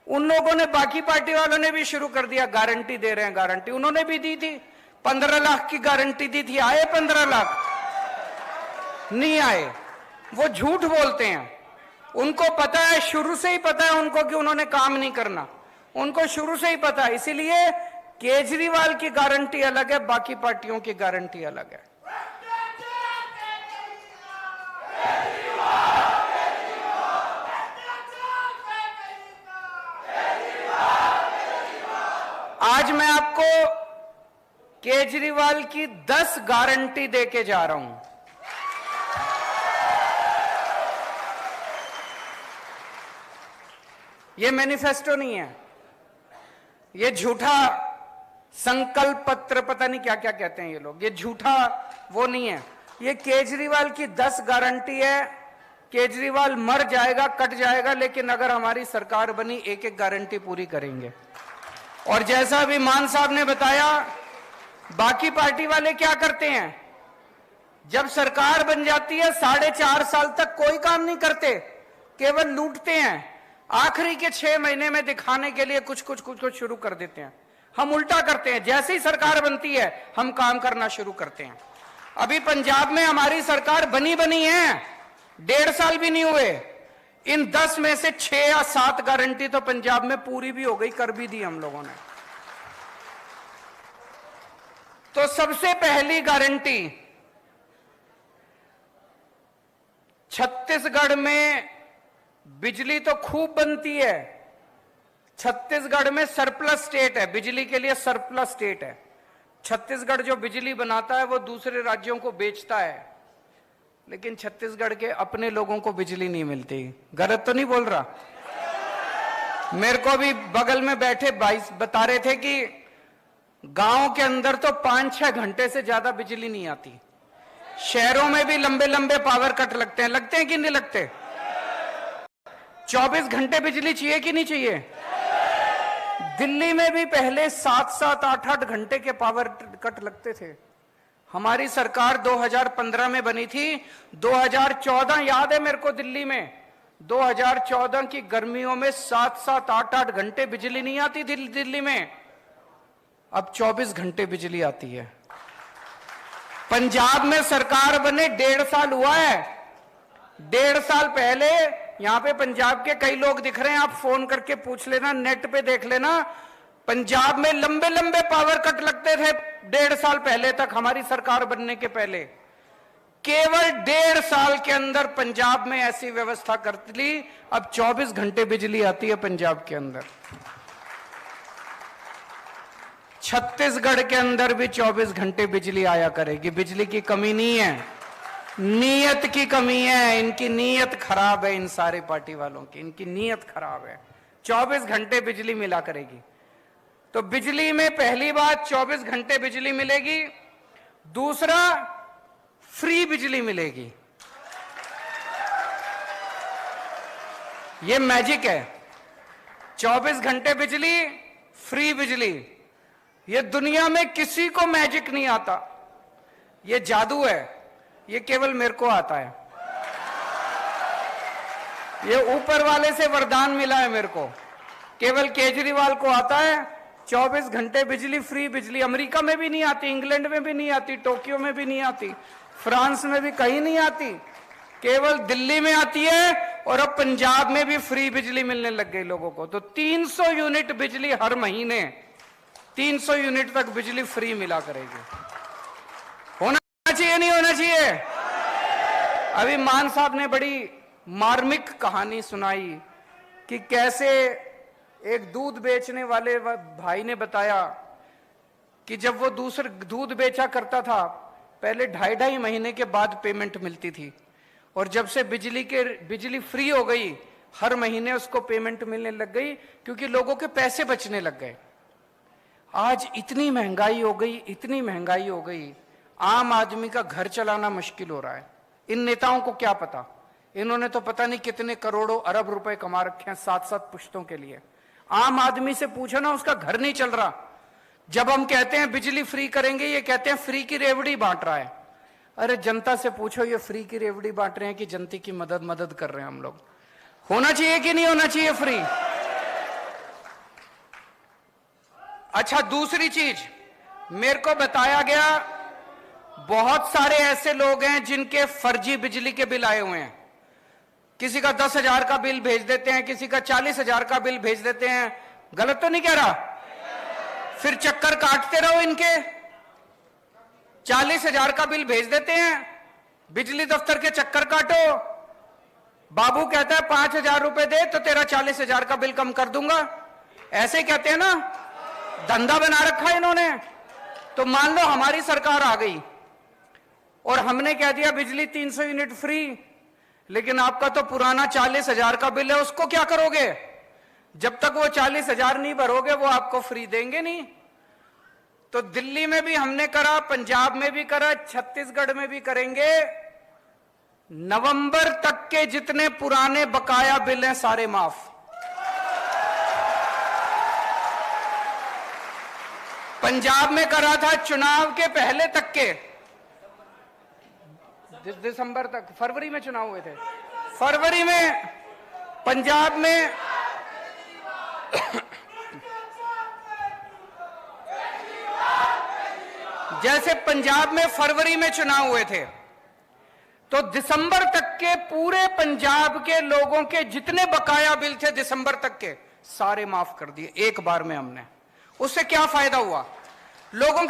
उन लोगों ने, बाकी पार्टी वालों ने भी शुरू कर दिया गारंटी दे रहे हैं, गारंटी। उन्होंने भी दी थी, 15 लाख की गारंटी दी थी, आए 15 लाख? नहीं आए। वो झूठ बोलते हैं, उनको पता है, शुरू से ही पता है उनको कि उन्होंने काम नहीं करना, उनको शुरू से ही पता है। इसीलिए केजरीवाल की गारंटी अलग है, बाकी पार्टियों की गारंटी अलग है। आज मैं आपको केजरीवाल की 10 गारंटी देके जा रहा हूं। ये मैनिफेस्टो नहीं है, ये झूठा संकल्प पत्र, पता नहीं क्या क्या कहते हैं ये लोग, ये झूठा वो नहीं है। ये केजरीवाल की 10 गारंटी है। केजरीवाल मर जाएगा, कट जाएगा, लेकिन अगर हमारी सरकार बनी, एक एक गारंटी पूरी करेंगे। और जैसा अभी मान साहब ने बताया, बाकी पार्टी वाले क्या करते हैं, जब सरकार बन जाती है 4.5 साल तक कोई काम नहीं करते, केवल लूटते हैं। आखिरी के 6 महीने में दिखाने के लिए कुछ कुछ शुरू कर देते हैं। हम उल्टा करते हैं, जैसे ही सरकार बनती है हम काम करना शुरू करते हैं। अभी पंजाब में हमारी सरकार बनी है, 1.5 साल भी नहीं हुए। इन 10 में से 6 या 7 गारंटी तो पंजाब में पूरी भी हो गई, कर भी दी हम लोगों ने। तो सबसे पहली गारंटी, छत्तीसगढ़ में बिजली तो खूब बनती है। छत्तीसगढ़ में सरप्लस स्टेट है, बिजली के लिए सरप्लस स्टेट है। छत्तीसगढ़ जो बिजली बनाता है वो दूसरे राज्यों को बेचता है, लेकिन छत्तीसगढ़ के अपने लोगों को बिजली नहीं मिलती। गलत तो नहीं बोल रहा? मेरे को भी बगल में बैठे भाई बता रहे थे कि गांव के अंदर तो 5-6 घंटे से ज्यादा बिजली नहीं आती। शहरों में भी लंबे लंबे पावर कट लगते हैं कि नहीं लगते? 24 घंटे बिजली चाहिए कि नहीं चाहिए? दिल्ली में भी पहले 7-7, 8-8 घंटे के पावर कट लगते थे। हमारी सरकार 2015 में बनी थी। 2014 याद है मेरे को, दिल्ली में 2014 की गर्मियों में 7-7, 8-8 घंटे बिजली नहीं आती थी दिल्ली में। अब 24 घंटे बिजली आती है। पंजाब में सरकार बने 1.5 साल हुआ है। 1.5 साल पहले यहां पे पंजाब के कई लोग दिख रहे हैं, आप फोन करके पूछ लेना, नेट पे देख लेना। पंजाब में लंबे लंबे पावर कट लगते थे 1.5 साल पहले तक, हमारी सरकार बनने के पहले। केवल 1.5 साल के अंदर पंजाब में ऐसी व्यवस्था कर ली, अब 24 घंटे बिजली आती है पंजाब के अंदर। छत्तीसगढ़ के अंदर भी 24 घंटे बिजली आया करेगी। बिजली की कमी नहीं है, नीयत की कमी है। इनकी नीयत खराब है, इन सारे पार्टी वालों की, इनकी नीयत खराब है। 24 घंटे बिजली मिला करेगी। तो बिजली में पहली बात 24 घंटे बिजली मिलेगी, दूसरा फ्री बिजली मिलेगी। ये मैजिक है, 24 घंटे बिजली, फ्री बिजली। ये दुनिया में किसी को मैजिक नहीं आता, ये जादू है, ये केवल मेरे को आता है। ये ऊपर वाले से वरदान मिला है मेरे को, केवल केजरीवाल को आता है 24 घंटे बिजली, फ्री बिजली। अमेरिका में भी नहीं आती, इंग्लैंड में भी नहीं आती, टोक्यो में भी नहीं आती, फ्रांस में भी कहीं नहीं आती, केवल दिल्ली में आती है। और अब पंजाब में भी फ्री बिजली मिलने लग गई लोगों को। तो 300 यूनिट बिजली हर महीने, 300 यूनिट तक बिजली फ्री मिला करेगी। होना चाहिए नहीं होना चाहिए? अभी मान साहब ने बड़ी मार्मिक कहानी सुनाई कि कैसे एक दूध बेचने वाले भाई ने बताया कि जब वो दूसरे दूध बेचा करता था, पहले 2.5 महीने के बाद पेमेंट मिलती थी, और जब से बिजली फ्री हो गई, हर महीने उसको पेमेंट मिलने लग गई, क्योंकि लोगों के पैसे बचने लग गए। आज इतनी महंगाई हो गई, इतनी महंगाई हो गई, आम आदमी का घर चलाना मुश्किल हो रहा है। इन नेताओं को क्या पता, इन्होंने तो पता नहीं कितने करोड़ों अरब रुपए कमा रखे हैं 7-7 पुश्तों के लिए। आम आदमी से पूछो ना, उसका घर नहीं चल रहा। जब हम कहते हैं बिजली फ्री करेंगे, ये कहते हैं फ्री की रेवड़ी बांट रहा है। अरे जनता से पूछो, ये फ्री की रेवड़ी बांट रहे हैं कि जनता की मदद कर रहे हैं हम लोग? होना चाहिए कि नहीं होना चाहिए फ्री? अच्छा, दूसरी चीज मेरे को बताया गया, बहुत सारे ऐसे लोग हैं जिनके फर्जी बिजली के बिल आए हुए हैं। किसी का 10,000 का बिल भेज देते हैं, किसी का 40,000 का बिल भेज देते हैं। गलत तो नहीं कह रहा? फिर चक्कर काटते रहो इनके। 40,000 का बिल भेज देते हैं, बिजली दफ्तर के चक्कर काटो। बाबू कहता है 5,000 रुपए दे तो तेरा 40,000 का बिल कम कर दूंगा। ऐसे कहते हैं ना, धंधा बना रखा है इन्होंने। तो मान लो हमारी सरकार आ गई और हमने कह दिया बिजली 300 यूनिट फ्री, लेकिन आपका तो पुराना 40,000 का बिल है, उसको क्या करोगे? जब तक वो 40,000 नहीं भरोगे, वो आपको फ्री देंगे नहीं। तो दिल्ली में भी हमने करा, पंजाब में भी करा, छत्तीसगढ़ में भी करेंगे। नवंबर तक के जितने पुराने बकाया बिल हैं सारे माफ। पंजाब में करा था चुनाव के पहले तक के, दिसंबर तक, फरवरी में चुनाव हुए थे, फरवरी में पंजाब में जैसे पंजाब में फरवरी में चुनाव हुए थे, तो दिसंबर तक के पूरे पंजाब के लोगों के जितने बकाया बिल थे दिसंबर तक के सारे माफ कर दिए एक बार में हमने। उससे क्या फायदा हुआ? लोगों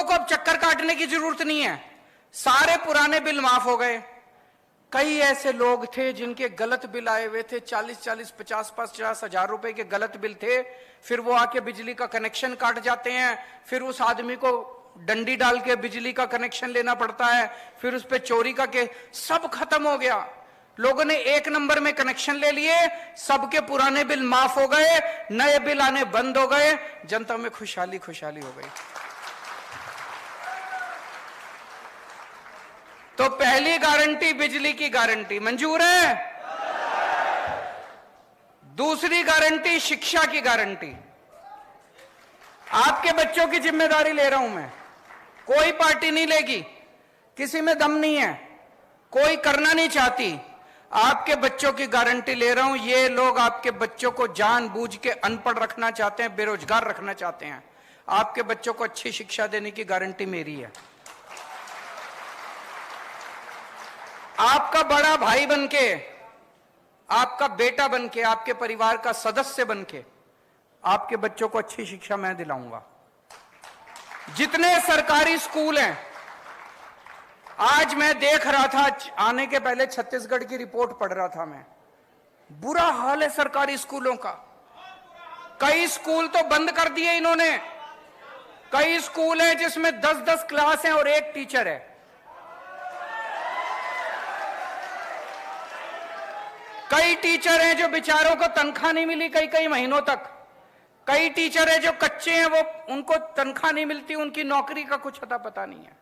को अब चक्कर काटने की जरूरत नहीं है, सारे पुराने बिल माफ हो गए। कई ऐसे लोग थे जिनके गलत बिल आए हुए थे, 40-40, 50-50 हजार रुपए के गलत बिल थे। फिर वो आके बिजली का कनेक्शन काट जाते हैं, फिर उस आदमी को डंडी डाल के बिजली का कनेक्शन लेना पड़ता है, फिर उस पे चोरी का के सब खत्म हो गया। लोगों ने एक नंबर में कनेक्शन ले लिए, सबके पुराने बिल माफ हो गए, नए बिल आने बंद हो गए, जनता में खुशहाली खुशहाली हो गई। तो पहली गारंटी बिजली की गारंटी मंजूर है। दूसरी गारंटी शिक्षा की गारंटी। आपके बच्चों की जिम्मेदारी ले रहा हूं मैं, कोई पार्टी नहीं लेगी, किसी में दम नहीं है, कोई करना नहीं चाहती। आपके बच्चों की गारंटी ले रहा हूं। ये लोग आपके बच्चों को जानबूझ के अनपढ़ रखना चाहते हैं, बेरोजगार रखना चाहते हैं। आपके बच्चों को अच्छी शिक्षा देने की गारंटी मेरी है। आपका बड़ा भाई बनके, आपका बेटा बनके, आपके परिवार का सदस्य बनके आपके बच्चों को अच्छी शिक्षा मैं दिलाऊंगा। जितने सरकारी स्कूल हैं, आज मैं देख रहा था, आने के पहले छत्तीसगढ़ की रिपोर्ट पढ़ रहा था मैं, बुरा हाल है सरकारी स्कूलों का। कई स्कूल तो बंद कर दिए इन्होंने। कई स्कूल हैं जिसमें 10-10 क्लास हैं और एक टीचर है। कई टीचर हैं जो बेचारों को तनख्वाह नहीं मिली कई कई महीनों तक। कई टीचर है जो कच्चे हैं, वो उनको तनख्वाह नहीं मिलती, उनकी नौकरी का कुछ अता पता नहीं है।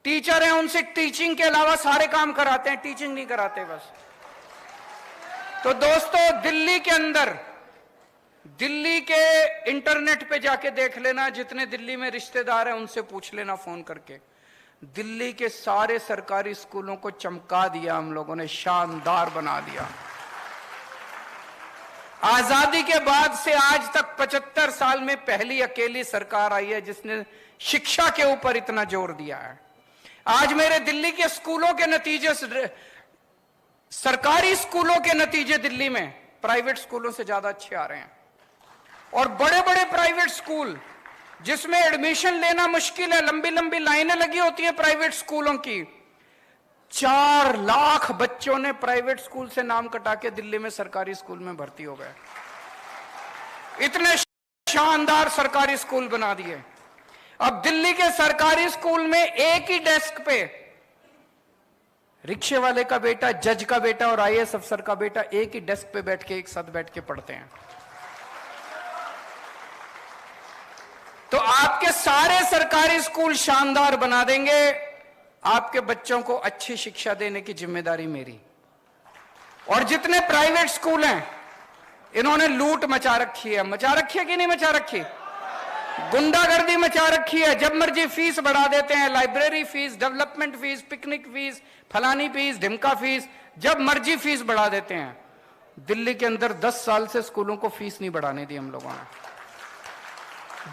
टीचर हैं, उनसे टीचिंग के अलावा सारे काम कराते हैं, टीचिंग नहीं कराते बस। तो दोस्तों, दिल्ली के अंदर, दिल्ली के इंटरनेट पे जाके देख लेना, जितने दिल्ली में रिश्तेदार हैं उनसे पूछ लेना फोन करके, दिल्ली के सारे सरकारी स्कूलों को चमका दिया हम लोगों ने, शानदार बना दिया। आजादी के बाद से आज तक 75 साल में पहली अकेली सरकार आई है जिसने शिक्षा के ऊपर इतना जोर दिया है। आज मेरे दिल्ली के स्कूलों के नतीजे, सरकारी स्कूलों के नतीजे दिल्ली में प्राइवेट स्कूलों से ज्यादा अच्छे आ रहे हैं। और बड़े बड़े प्राइवेट स्कूल जिसमें एडमिशन लेना मुश्किल है, लंबी लंबी लाइनें लगी होती है प्राइवेट स्कूलों की, 4 लाख बच्चों ने प्राइवेट स्कूल से नाम कटा के दिल्ली में सरकारी स्कूल में भर्ती हो गए। इतने शानदार सरकारी स्कूल बना दिए। अब दिल्ली के सरकारी स्कूल में एक ही डेस्क पे रिक्शे वाले का बेटा, जज का बेटा और आईएएस अफसर का बेटा एक ही डेस्क पे बैठ के, एक साथ बैठ के पढ़ते हैं। तो आपके सारे सरकारी स्कूल शानदार बना देंगे। आपके बच्चों को अच्छी शिक्षा देने की जिम्मेदारी मेरी। और जितने प्राइवेट स्कूल हैं, इन्होंने लूट मचा रखी है कि नहीं मचा रखी? गुंडागर्दी मचा रखी है। जब मर्जी फीस बढ़ा देते हैं, library fees, development fees, picnic fees, फलानी फीस, ढिमका फीस, जब मर्जी फीस बढ़ा देते हैं। दिल्ली के अंदर 10 साल से स्कूलों को फीस नहीं बढ़ाने दी हम लोगों ने।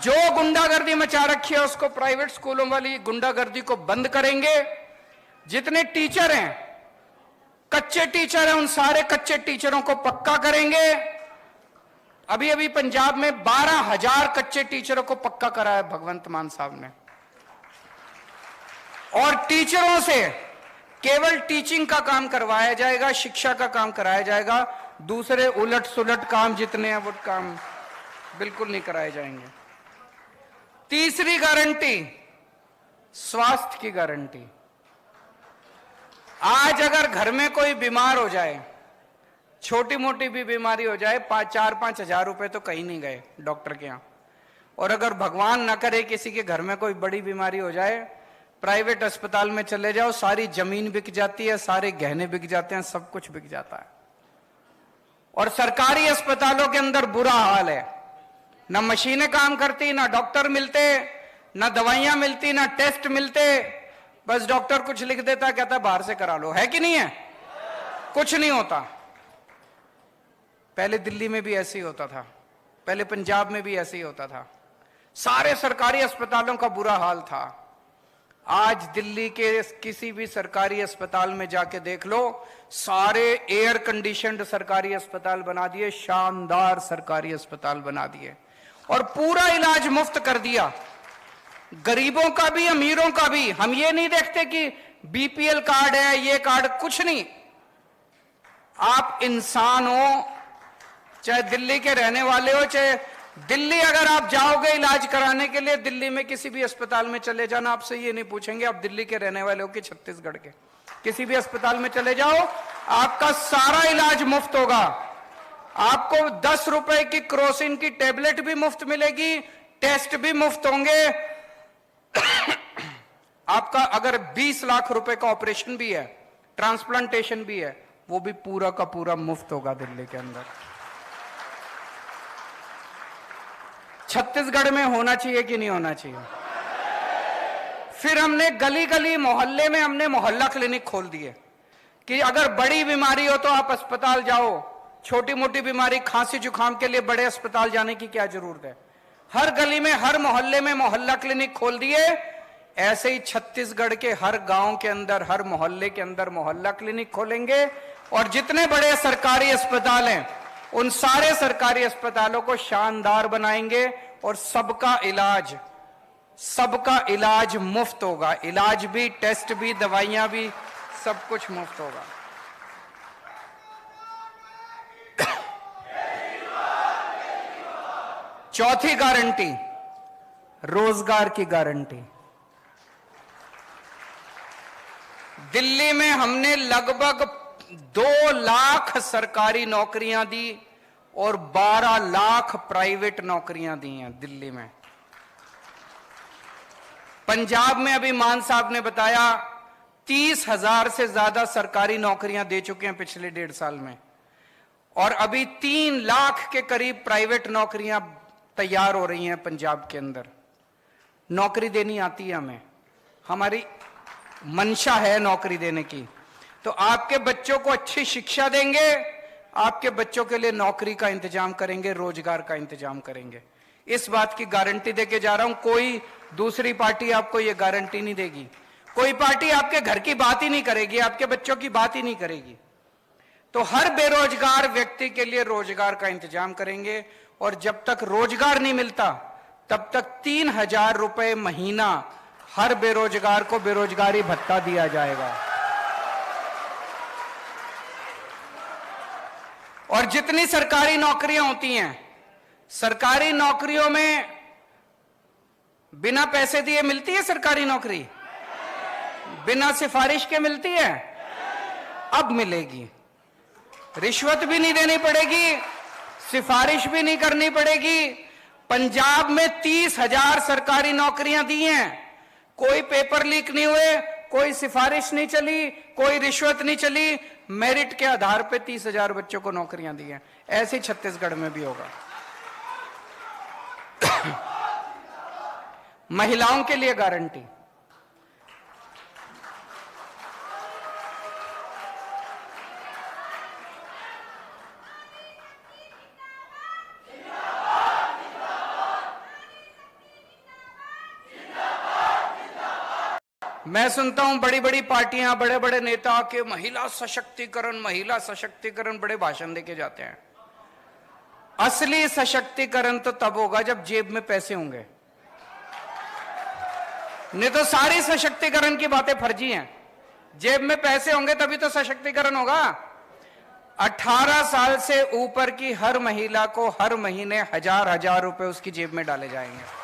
जो गुंडागर्दी मचा रखी है उसको, प्राइवेट स्कूलों वाली गुंडागर्दी को बंद करेंगे। जितने टीचर हैं, कच्चे टीचर हैं, उन सारे कच्चे टीचरों को पक्का करेंगे। अभी अभी पंजाब में 12,000 कच्चे टीचरों को पक्का कराया भगवंत मान साहब ने। और टीचरों से केवल टीचिंग का काम करवाया जाएगा, शिक्षा का काम कराया जाएगा। दूसरे उलट सुलट काम जितने हैं वो काम बिल्कुल नहीं कराए जाएंगे। तीसरी गारंटी, स्वास्थ्य की गारंटी। आज अगर घर में कोई बीमार हो जाए, छोटी मोटी भी बीमारी हो जाए, 4-5 हजार रुपए तो कहीं नहीं गए डॉक्टर के यहां। और अगर भगवान ना करे किसी के घर में कोई बड़ी बीमारी हो जाए, प्राइवेट अस्पताल में चले जाओ, सारी जमीन बिक जाती है, सारे गहने बिक जाते हैं, सब कुछ बिक जाता है। और सरकारी अस्पतालों के अंदर बुरा हाल है, ना मशीनें काम करती, ना डॉक्टर मिलते, ना दवाइयां मिलती, ना टेस्ट मिलते। बस डॉक्टर कुछ लिख देता, कहता बाहर से करा लो। है कि नहीं है? कुछ नहीं होता। पहले दिल्ली में भी ऐसे ही होता था, पहले पंजाब में भी ऐसे ही होता था। सारे सरकारी अस्पतालों का बुरा हाल था। आज दिल्ली के किसी भी सरकारी अस्पताल में जाके देख लो, सारे एयर कंडीशनड सरकारी अस्पताल बना दिए, शानदार सरकारी अस्पताल बना दिए। और पूरा इलाज मुफ्त कर दिया, गरीबों का भी, अमीरों का भी। हम ये नहीं देखते कि बीपीएल कार्ड है, ये कार्ड, कुछ नहीं। आप इंसान हो, चाहे दिल्ली के रहने वाले हो, चाहे दिल्ली अगर आप जाओगे इलाज कराने के लिए, दिल्ली में किसी भी अस्पताल में चले जाना, आपसे ये नहीं पूछेंगे आप दिल्ली के रहने वाले हो कि छत्तीसगढ़ के। किसी भी अस्पताल में चले जाओ, आपका सारा इलाज मुफ्त होगा। आपको 10 रुपए की क्रोसिन की टेबलेट भी मुफ्त मिलेगी, टेस्ट भी मुफ्त होंगे। आपका अगर 20 लाख रुपए का ऑपरेशन भी है, ट्रांसप्लांटेशन भी है, वो भी पूरा का पूरा मुफ्त होगा दिल्ली के अंदर। छत्तीसगढ़ में होना चाहिए कि नहीं होना चाहिए? फिर हमने गली गली, मोहल्ले में हमने मोहल्ला क्लिनिक खोल दिए कि अगर बड़ी बीमारी हो तो आप अस्पताल जाओ, छोटी मोटी बीमारी, खांसी जुकाम के लिए बड़े अस्पताल जाने की क्या जरूरत है। हर गली में, हर मोहल्ले में मोहल्ला क्लिनिक खोल दिए। ऐसे ही छत्तीसगढ़ के हर गांव के अंदर, हर मोहल्ले के अंदर मोहल्ला क्लिनिक खोलेंगे। और जितने बड़े सरकारी अस्पताल हैं, उन सारे सरकारी अस्पतालों को शानदार बनाएंगे और सबका इलाज मुफ्त होगा। इलाज भी, टेस्ट भी, दवाइयां भी, सब कुछ मुफ्त होगा। चौथी गारंटी, रोजगार की गारंटी। दिल्ली में हमने लगभग 2 लाख सरकारी नौकरियां दी, और 12 लाख प्राइवेट नौकरियां दी हैं दिल्ली में। पंजाब में अभी मान साहब ने बताया 30,000 से ज्यादा सरकारी नौकरियां दे चुके हैं पिछले 1.5 साल में, और अभी 3 लाख के करीब प्राइवेट नौकरियां तैयार हो रही हैं पंजाब के अंदर। नौकरी देनी आती है हमें, हमारी मंशा है नौकरी देने की। तो आपके बच्चों को अच्छी शिक्षा देंगे, आपके बच्चों के लिए नौकरी का इंतजाम करेंगे, रोजगार का इंतजाम करेंगे। इस बात की गारंटी देके जा रहा हूं, कोई दूसरी पार्टी आपको यह गारंटी नहीं देगी। कोई पार्टी आपके घर की बात ही नहीं करेगी, आपके बच्चों की बात ही नहीं करेगी। तो हर बेरोजगार व्यक्ति के लिए रोजगार का इंतजाम करेंगे, और जब तक रोजगार नहीं मिलता तब तक 3,000 रुपए महीना हर बेरोजगार को बेरोजगारी भत्ता दिया जाएगा। और जितनी सरकारी नौकरियां होती हैं, सरकारी नौकरियों में बिना पैसे दिए मिलती है सरकारी नौकरी? बिना सिफारिश के मिलती है? अब मिलेगी। रिश्वत भी नहीं देनी पड़ेगी, सिफारिश भी नहीं करनी पड़ेगी। पंजाब में 30,000 सरकारी नौकरियां दी हैं, कोई पेपर लीक नहीं हुए, कोई सिफारिश नहीं चली, कोई रिश्वत नहीं चली, मेरिट के आधार पे 30,000 बच्चों को नौकरियां दी हैं। ऐसे ही छत्तीसगढ़ में भी होगा। महिलाओं के लिए गारंटी, मैं सुनता हूं बड़ी बड़ी पार्टियां, बड़े बड़े नेता के महिला सशक्तिकरण बड़े भाषण देके जाते हैं। असली सशक्तिकरण तो तब होगा जब जेब में पैसे होंगे, नहीं तो सारी सशक्तिकरण की बातें फर्जी हैं। जेब में पैसे होंगे तभी तो सशक्तिकरण होगा। 18 साल से ऊपर की हर महिला को हर महीने 1,000 रुपए उसकी जेब में डाले जाएंगे।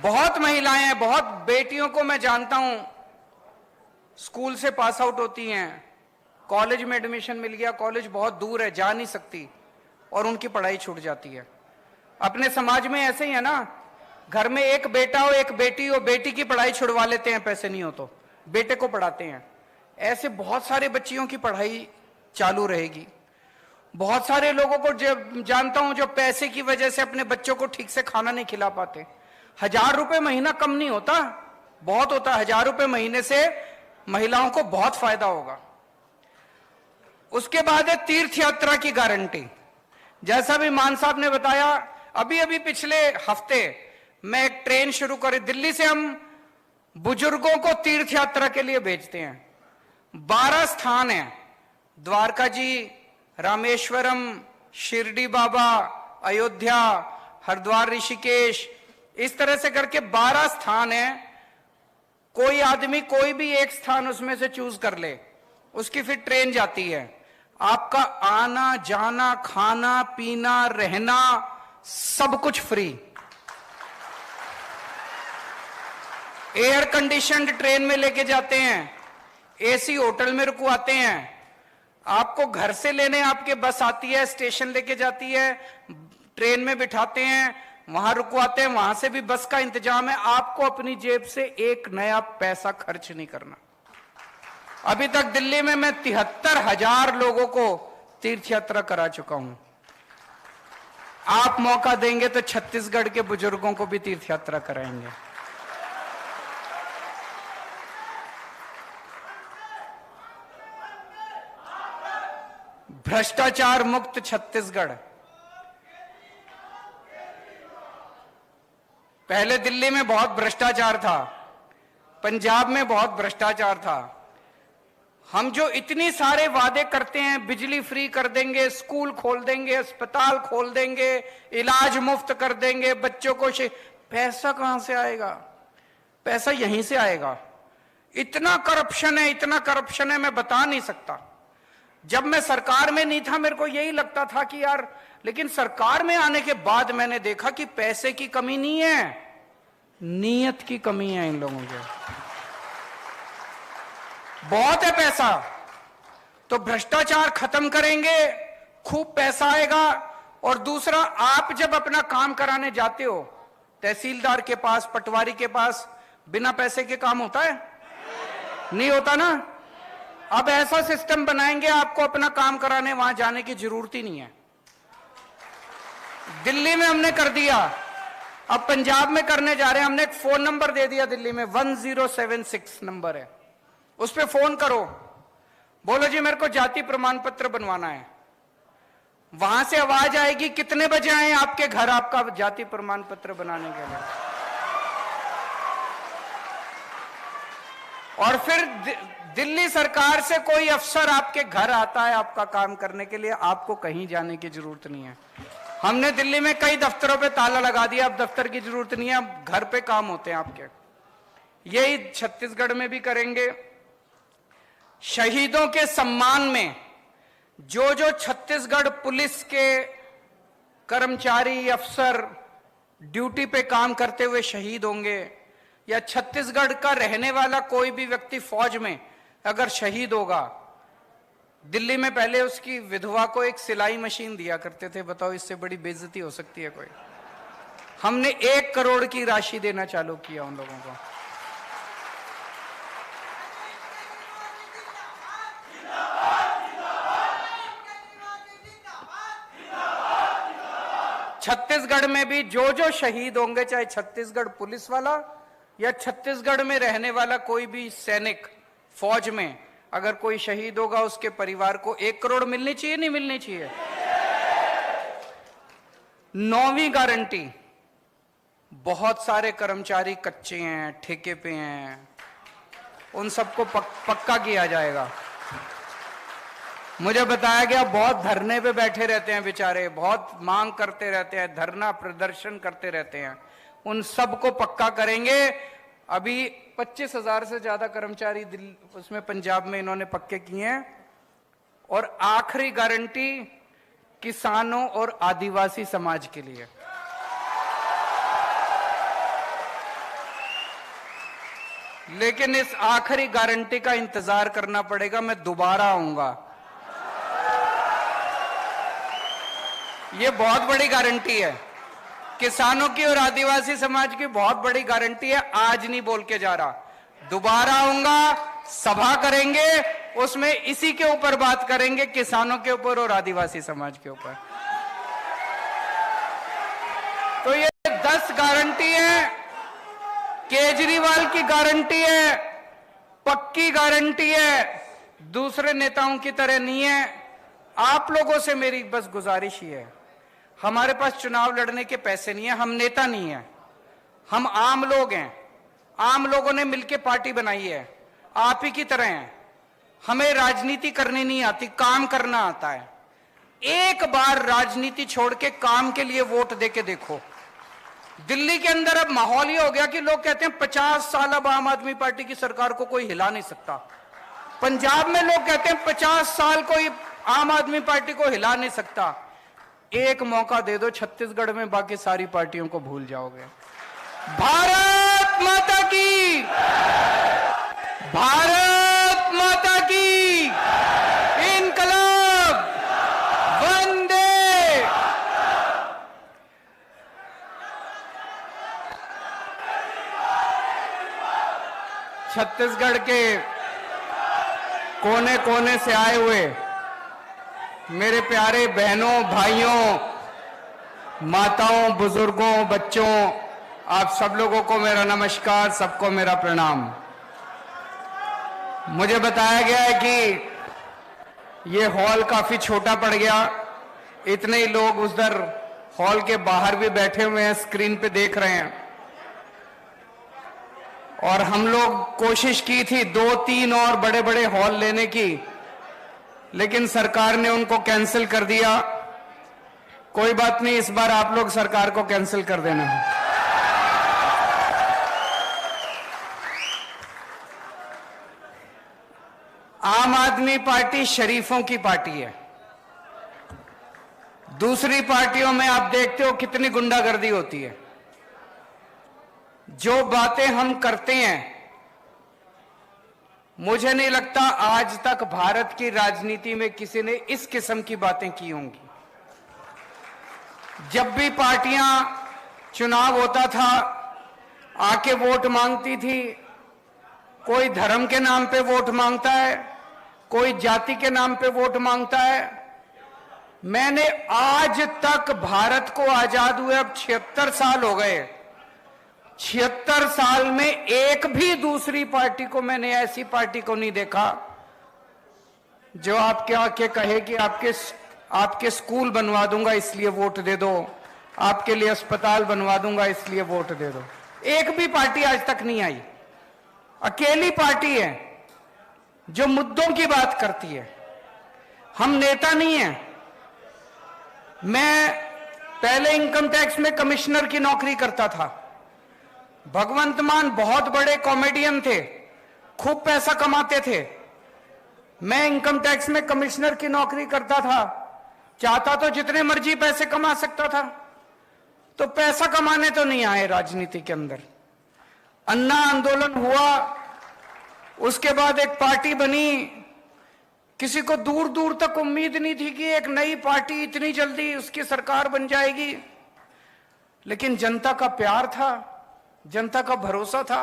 बहुत महिलाएं हैं, बहुत बेटियों को मैं जानता हूं, स्कूल से पास आउट होती हैं, कॉलेज में एडमिशन मिल गया, कॉलेज बहुत दूर है, जा नहीं सकती, और उनकी पढ़ाई छूट जाती है। अपने समाज में ऐसे ही है ना, घर में एक बेटा हो एक बेटी हो, बेटी की पढ़ाई छुड़वा लेते हैं, पैसे नहीं हो तो बेटे को पढ़ाते हैं। ऐसे बहुत सारे बच्चियों की पढ़ाई चालू रहेगी। बहुत सारे लोगों को जो जानता हूं जो पैसे की वजह से अपने बच्चों को ठीक से खाना नहीं खिला पाते। 1,000 रुपए महीना कम नहीं होता, बहुत होता है। 1,000 रुपए महीने से महिलाओं को बहुत फायदा होगा। उसके बाद है तीर्थ यात्रा की गारंटी। जैसा भी मान साहब ने बताया, अभी अभी पिछले हफ्ते मैं एक ट्रेन शुरू करी, दिल्ली से हम बुजुर्गों को तीर्थ यात्रा के लिए भेजते हैं। 12 स्थान हैं, द्वारका जी, रामेश्वरम, शिरडी बाबा, अयोध्या, हरिद्वार, ऋषिकेश, इस तरह से करके 12 स्थान हैं। कोई आदमी कोई भी एक स्थान उसमें से चूज कर ले, उसकी फिर ट्रेन जाती है। आपका आना जाना, खाना पीना, रहना, सब कुछ फ्री। एयर कंडीशनड ट्रेन में लेके जाते हैं, एसी होटल में रुकवाते हैं, आपको घर से लेने आपके बस आती है, स्टेशन लेके जाती है, ट्रेन में बिठाते हैं, वहां रुकवाते हैं, वहां से भी बस का इंतजाम है। आपको अपनी जेब से एक नया पैसा खर्च नहीं करना। अभी तक दिल्ली में मैं 73,000 लोगों को तीर्थ यात्रा करा चुका हूं। आप मौका देंगे तो छत्तीसगढ़ के बुजुर्गों को भी तीर्थ यात्रा कराएंगे। भ्रष्टाचार मुक्त छत्तीसगढ़। पहले दिल्ली में बहुत भ्रष्टाचार था, पंजाब में बहुत भ्रष्टाचार था। हम जो इतनी सारे वादे करते हैं, बिजली फ्री कर देंगे, स्कूल खोल देंगे, अस्पताल खोल देंगे, इलाज मुफ्त कर देंगे, बच्चों को पैसा कहां से आएगा? पैसा यहीं से आएगा। इतना करप्शन है, इतना करप्शन है, मैं बता नहीं सकता। जब मैं सरकार में नहीं था, मेरे को यही लगता था कि यार, लेकिन सरकार में आने के बाद मैंने देखा कि पैसे की कमी नहीं है, नीयत की कमी है इन लोगों के। बहुत है पैसा, तो भ्रष्टाचार खत्म करेंगे, खूब पैसा आएगा। और दूसरा, आप जब अपना काम कराने जाते हो तहसीलदार के पास, पटवारी के पास, बिना पैसे के काम होता है? नहीं होता ना। अब ऐसा सिस्टम बनाएंगे, आपको अपना काम कराने वहां जाने की जरूरत ही नहीं है। दिल्ली में हमने कर दिया, अब पंजाब में करने जा रहे हैं। हमने एक फोन नंबर दे दिया दिल्ली में, 1076 नंबर है, उस पर फोन करो, बोलो जी मेरे को जाति प्रमाण पत्र बनवाना है। वहां से आवाज आएगी, कितने बजे आए आपके घर आपका जाति प्रमाण पत्र बनाने के लिए। और फिर दिल्ली सरकार से कोई अफसर आपके घर आता है आपका काम करने के लिए, आपको कहीं जाने की जरूरत नहीं है। हमने दिल्ली में कई दफ्तरों पे ताला लगा दिया, अब दफ्तर की जरूरत नहीं है, अब घर पे काम होते हैं आपके। यही छत्तीसगढ़ में भी करेंगे। शहीदों के सम्मान में जो छत्तीसगढ़ पुलिस के कर्मचारी, अफसर ड्यूटी पे काम करते हुए शहीद होंगे, या छत्तीसगढ़ का रहने वाला कोई भी व्यक्ति फौज में अगर शहीद होगा, दिल्ली में पहले उसकी विधवा को एक सिलाई मशीन दिया करते थे। बताओ इससे बड़ी बेइज्जती हो सकती है कोई? हमने 1 करोड़ की राशि देना चालू किया उन लोगों को। छत्तीसगढ़ में भी जो शहीद होंगे, चाहे छत्तीसगढ़ पुलिस वाला या छत्तीसगढ़ में रहने वाला कोई भी सैनिक, फौज में अगर कोई शहीद होगा, उसके परिवार को 1 करोड़ मिलनी चाहिए, नहीं मिलनी चाहिए? 9वीं गारंटी, बहुत सारे कर्मचारी कच्चे हैं, ठेके पे हैं, उन सबको पक्का किया जाएगा। मुझे बताया गया बहुत धरने पे बैठे रहते हैं बेचारे, बहुत मांग करते रहते हैं, धरना प्रदर्शन करते रहते हैं, उन सबको पक्का करेंगे। अभी 25,000 से ज्यादा कर्मचारी उसमें पंजाब में इन्होंने पक्के किए हैं। और आखिरी गारंटी किसानों और आदिवासी समाज के लिए। लेकिन इस आखिरी गारंटी का इंतजार करना पड़ेगा, मैं दोबारा आऊंगा। ये बहुत बड़ी गारंटी है, किसानों की और आदिवासी समाज की बहुत बड़ी गारंटी है। आज नहीं बोल के जा रहा, दोबारा आऊंगा, सभा करेंगे, उसमें इसी के ऊपर बात करेंगे, किसानों के ऊपर और आदिवासी समाज के ऊपर। तो ये 10 गारंटी है, केजरीवाल की गारंटी है, पक्की गारंटी है, दूसरे नेताओं की तरह नहीं है। आप लोगों से मेरी बस गुजारिश ही है, हमारे पास चुनाव लड़ने के पैसे नहीं है, हम नेता नहीं है, हम आम लोग हैं। आम लोगों ने मिलकर पार्टी बनाई है, आप ही की तरह हैं। हमें राजनीति करनी नहीं आती, काम करना आता है। एक बार राजनीति छोड़ के काम के लिए वोट देके देखो। दिल्ली के अंदर अब माहौल ये हो गया कि लोग कहते हैं 50 साल अब आम आदमी पार्टी की सरकार को कोई हिला नहीं सकता। पंजाब में लोग कहते हैं 50 साल कोई आम आदमी पार्टी को हिला नहीं सकता। एक मौका दे दो छत्तीसगढ़ में, बाकी सारी पार्टियों को भूल जाओगे। भारत माता की, भारत माता की, इनकलाब, वंदे। छत्तीसगढ़ के कोने कोने से आए हुए मेरे प्यारे बहनों, भाइयों, माताओं, बुजुर्गों, बच्चों, आप सब लोगों को मेरा नमस्कार, सबको मेरा प्रणाम। मुझे बताया गया है कि ये हॉल काफी छोटा पड़ गया, इतने ही लोग उधर हॉल के बाहर भी बैठे हुए हैं, स्क्रीन पे देख रहे हैं। और हम लोग कोशिश की थी 2-3 और बड़े बड़े हॉल लेने की, लेकिन सरकार ने उनको कैंसिल कर दिया। कोई बात नहीं, इस बार आप लोग सरकार को कैंसिल कर देना है। आम आदमी पार्टी शरीफों की पार्टी है। दूसरी पार्टियों में आप देखते हो कितनी गुंडागर्दी होती है। जो बातें हम करते हैं मुझे नहीं लगता आज तक भारत की राजनीति में किसी ने इस किस्म की बातें की होंगी। जब भी पार्टियां चुनाव होता था आके वोट मांगती थी, कोई धर्म के नाम पे वोट मांगता है, कोई जाति के नाम पे वोट मांगता है। मैंने आज तक भारत को आजाद हुए अब 76 साल हो गए, 76 साल में एक भी दूसरी पार्टी को मैंने ऐसी पार्टी को नहीं देखा जो आपके आके कहे कि आपके स्कूल बनवा दूंगा इसलिए वोट दे दो, आपके लिए अस्पताल बनवा दूंगा इसलिए वोट दे दो। एक भी पार्टी आज तक नहीं आई। अकेली पार्टी है जो मुद्दों की बात करती है। हम नेता नहीं है। मैं पहले इनकम टैक्स में कमिश्नर की नौकरी करता था। भगवंत मान बहुत बड़े कॉमेडियन थे, खूब पैसा कमाते थे। मैं इनकम टैक्स में कमिश्नर की नौकरी करता था, चाहता तो जितने मर्जी पैसे कमा सकता था। तो पैसा कमाने तो नहीं आए राजनीति के अंदर। अन्ना आंदोलन हुआ, उसके बाद एक पार्टी बनी। किसी को दूर दूर तक उम्मीद नहीं थी कि एक नई पार्टी इतनी जल्दी उसकी सरकार बन जाएगी, लेकिन जनता का प्यार था, जनता का भरोसा था।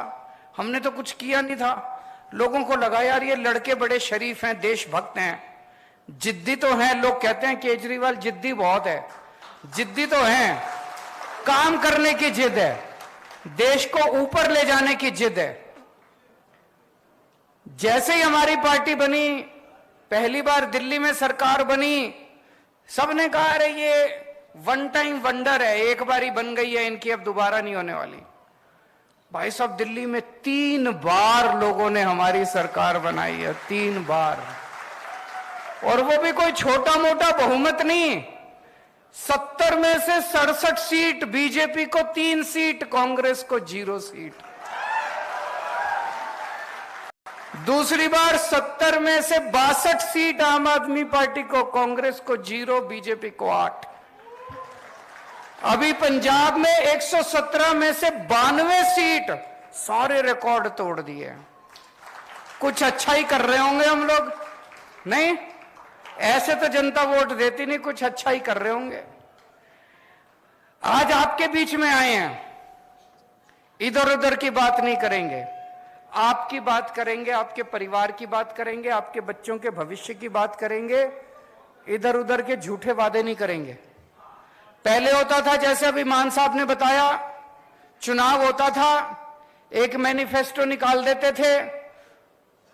हमने तो कुछ किया नहीं था। लोगों को लगा यार ये लड़के बड़े शरीफ हैं, देशभक्त हैं, जिद्दी तो हैं। लोग कहते हैं केजरीवाल जिद्दी बहुत है, जिद्दी तो हैं, काम करने की जिद है, देश को ऊपर ले जाने की जिद है। जैसे ही हमारी पार्टी बनी, पहली बार दिल्ली में सरकार बनी, सबने कहा अरे ये वन टाइम वंडर है, एक बार ही बन गई है इनकी, अब दोबारा नहीं होने वाली। भाई साहब दिल्ली में 3 बार लोगों ने हमारी सरकार बनाई है, 3 बार, और वो भी कोई छोटा मोटा बहुमत नहीं। 70 में से 67 सीट बीजेपी को, 3 सीट कांग्रेस को, 0 सीट। दूसरी बार 70 में से 62 सीट आम आदमी पार्टी को, कांग्रेस को 0, बीजेपी को 8। अभी पंजाब में 117 में से 92 सीट, सारे रिकॉर्ड तोड़ दिए। कुछ अच्छा ही कर रहे होंगे हम लोग, नहीं ऐसे तो जनता वोट देती नहीं, कुछ अच्छा ही कर रहे होंगे। आज आपके बीच में आए हैं, इधर उधर की बात नहीं करेंगे, आपकी बात करेंगे, आपके परिवार की बात करेंगे, आपके बच्चों के भविष्य की बात करेंगे। इधर उधर के झूठे वादे नहीं करेंगे। पहले होता था, जैसे अभी मान साहब ने बताया, चुनाव होता था, एक मैनिफेस्टो निकाल देते थे।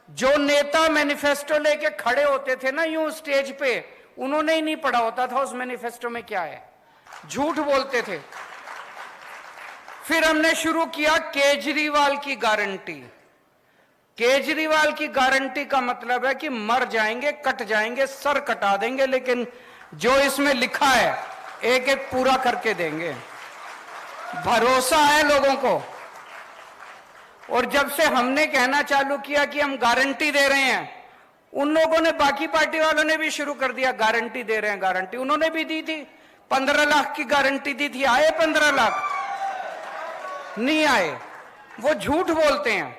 जो नेता मैनिफेस्टो लेके खड़े होते थे ना यूं स्टेज पे, उन्होंने ही नहीं पढ़ा होता था उस मैनिफेस्टो में क्या है, झूठ बोलते थे। फिर हमने शुरू किया केजरीवाल की गारंटी। केजरीवाल की गारंटी का मतलब है कि मर जाएंगे, कट जाएंगे, सर कटा देंगे, लेकिन जो इसमें लिखा है एक एक पूरा करके देंगे। भरोसा है लोगों को। और जब से हमने कहना चालू किया कि हम गारंटी दे रहे हैं, उन लोगों ने, बाकी पार्टी वालों ने भी शुरू कर दिया गारंटी दे रहे हैं, गारंटी। उन्होंने भी दी थी, 15 लाख की गारंटी दी थी, आए 15 लाख? नहीं आए। वो झूठ बोलते हैं।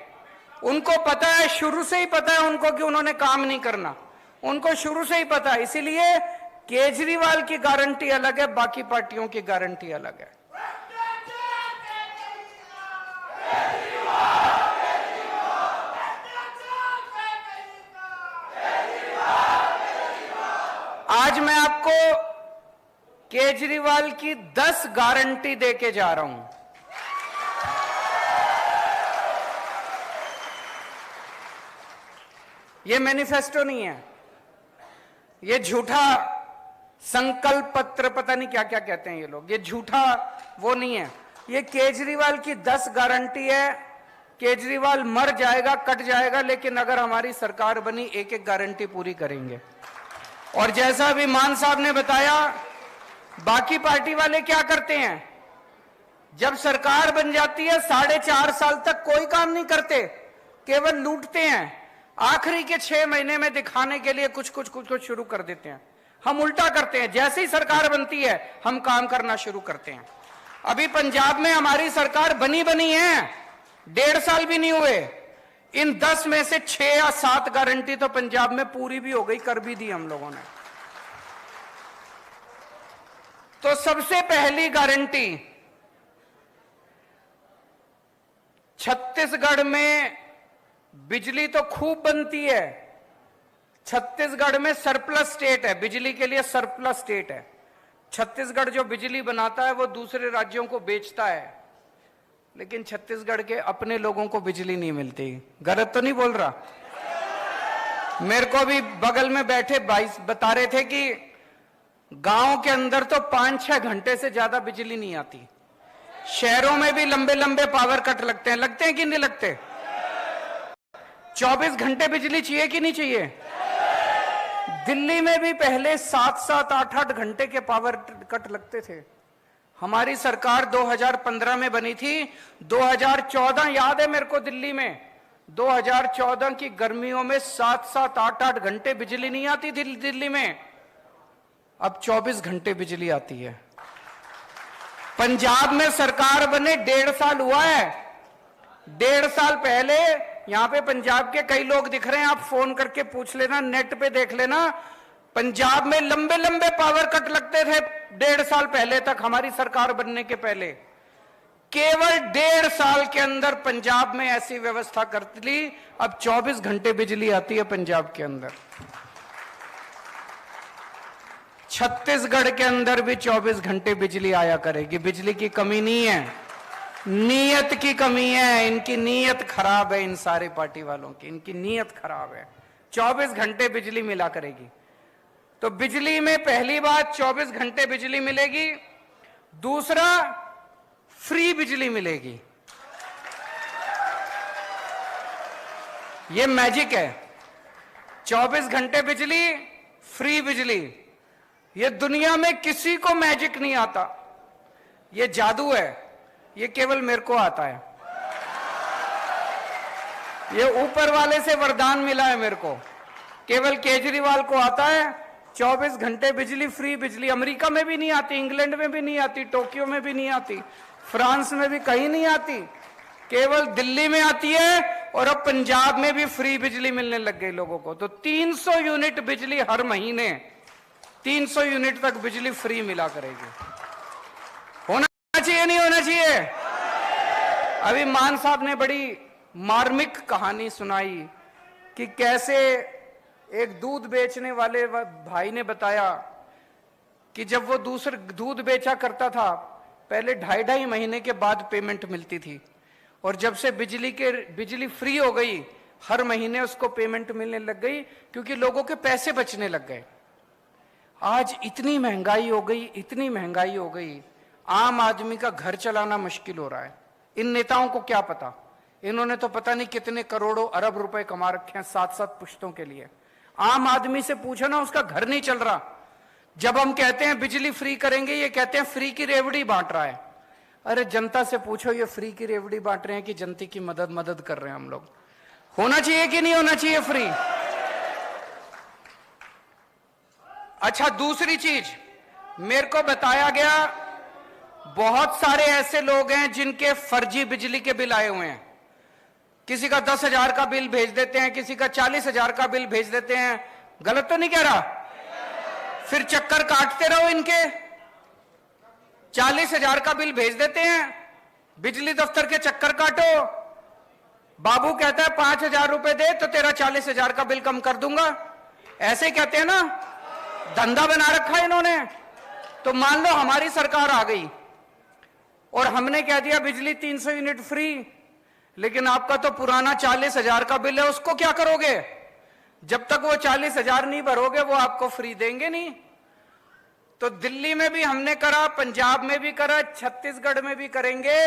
उनको पता है, शुरू से ही पता है उनको कि उन्होंने काम नहीं करना, उनको शुरू से ही पता है। इसीलिए केजरीवाल की गारंटी अलग है, बाकी पार्टियों की गारंटी अलग है। आज मैं आपको केजरीवाल की 10 गारंटी देके जा रहा हूं। ये मैनिफेस्टो नहीं है, ये झूठा संकल्प पत्र, पता नहीं क्या क्या कहते हैं ये लोग, ये झूठा वो नहीं है। ये केजरीवाल की 10 गारंटी है। केजरीवाल मर जाएगा, कट जाएगा, लेकिन अगर हमारी सरकार बनी एक एक गारंटी पूरी करेंगे। और जैसा अभी मान साहब ने बताया, बाकी पार्टी वाले क्या करते हैं, जब सरकार बन जाती है 4.5 साल तक कोई काम नहीं करते, केवल लूटते हैं। आखिरी के 6 महीने में दिखाने के लिए कुछ कुछ शुरू कर देते हैं। हम उल्टा करते हैं, जैसे ही सरकार बनती है हम काम करना शुरू करते हैं। अभी पंजाब में हमारी सरकार बनी है, 1.5 साल भी नहीं हुए, इन 10 में से 6 या 7 गारंटी तो पंजाब में पूरी भी हो गई, कर भी दी हम लोगों ने। तो सबसे पहली गारंटी, छत्तीसगढ़ में बिजली तो खूब बनती है, छत्तीसगढ़ में सरप्लस स्टेट है, बिजली के लिए सरप्लस स्टेट है। छत्तीसगढ़ जो बिजली बनाता है वो दूसरे राज्यों को बेचता है, लेकिन छत्तीसगढ़ के अपने लोगों को बिजली नहीं मिलती। गलत तो नहीं बोल रहा? मेरे को भी बगल में बैठे भाई बता रहे थे कि गांव के अंदर तो 5-6 घंटे से ज्यादा बिजली नहीं आती। शहरों में भी लंबे लंबे पावर कट लगते हैं कि नहीं लगते? 24 घंटे बिजली चाहिए कि नहीं चाहिए? दिल्ली में भी पहले 7-7, 8-8 घंटे के पावर कट लगते थे। हमारी सरकार 2015 में बनी थी, 2014 याद है मेरे को, दिल्ली में 2014 की गर्मियों में 7-7, 8-8 घंटे बिजली नहीं आती थी दिल्ली में। अब 24 घंटे बिजली आती है। पंजाब में सरकार बने 1.5 साल हुआ है। 1.5 साल पहले यहां पे पंजाब के कई लोग दिख रहे हैं, आप फोन करके पूछ लेना, नेट पे देख लेना, पंजाब में लंबे लंबे पावर कट लगते थे 1.5 साल पहले तक, हमारी सरकार बनने के पहले। केवल 1.5 साल के अंदर पंजाब में ऐसी व्यवस्था कर ली, अब 24 घंटे बिजली आती है पंजाब के अंदर। छत्तीसगढ़ के अंदर भी 24 घंटे बिजली आया करेगी। बिजली की कमी नहीं है, नीयत की कमी है। इनकी नीयत खराब है, इन सारे पार्टी वालों की, इनकी नीयत खराब है। 24 घंटे बिजली मिला करेगी। तो बिजली में पहली बात 24 घंटे बिजली मिलेगी। दूसरा, फ्री बिजली मिलेगी। ये मैजिक है, 24 घंटे बिजली, फ्री बिजली। ये दुनिया में किसी को मैजिक नहीं आता, ये जादू है, ये केवल मेरे को आता है। ये ऊपर वाले से वरदान मिला है मेरे को, केवल केजरीवाल को आता है 24 घंटे बिजली, फ्री बिजली। अमेरिका में भी नहीं आती, इंग्लैंड में भी नहीं आती, टोक्यो में भी नहीं आती, फ्रांस में भी कहीं नहीं आती, केवल दिल्ली में आती है। और अब पंजाब में भी फ्री बिजली मिलने लग गई लोगों को। तो 300 यूनिट बिजली हर महीने, 300 यूनिट तक बिजली फ्री मिला करेगी। होना चाहिए नहीं होना चाहिए? अभी मान साहब ने बड़ी मार्मिक कहानी सुनाई कि कैसे एक दूध बेचने वाले भाई ने बताया कि जब वो दूसरे दूध बेचा करता था, पहले 2.5 महीने के बाद पेमेंट मिलती थी, और जब से बिजली फ्री हो गई, हर महीने उसको पेमेंट मिलने लग गई, क्योंकि लोगों के पैसे बचने लग गए। आज इतनी महंगाई हो गई, इतनी महंगाई हो गई, आम आदमी का घर चलाना मुश्किल हो रहा है। इन नेताओं को क्या पता, इन्होंने तो पता नहीं कितने करोड़ों अरब रुपए कमा रखे हैं 7-7 पुश्तों के लिए। आम आदमी से पूछो ना, उसका घर नहीं चल रहा। जब हम कहते हैं बिजली फ्री करेंगे, ये कहते हैं फ्री की रेवड़ी बांट रहा है। अरे जनता से पूछो, ये फ्री की रेवड़ी बांट रहे हैं कि जनता की मदद कर रहे हैं हम लोग? होना चाहिए कि नहीं होना चाहिए फ्री? अच्छा, दूसरी चीज मेरे को बताया गया, बहुत सारे ऐसे लोग हैं जिनके फर्जी बिजली के बिल आए हुए हैं। किसी का 10,000 का बिल भेज देते हैं, किसी का 40,000 का बिल भेज देते हैं। गलत तो नहीं कह रहा? फिर चक्कर काटते रहो इनके। 40,000 का बिल भेज देते हैं, बिजली दफ्तर के चक्कर काटो। बाबू कहता है 5,000 रुपए दे तो तेरा 40,000 का बिल कम कर दूंगा, ऐसे ही कहते हैं ना, धंधा बना रखा है इन्होंने। तो मान लो हमारी सरकार आ गई और हमने कह दिया बिजली 300 यूनिट फ्री, लेकिन आपका तो पुराना 40,000 का बिल है, उसको क्या करोगे? जब तक वो 40,000 नहीं भरोगे वो आपको फ्री देंगे नहीं। तो दिल्ली में भी हमने करा, पंजाब में भी करा, छत्तीसगढ़ में भी करेंगे।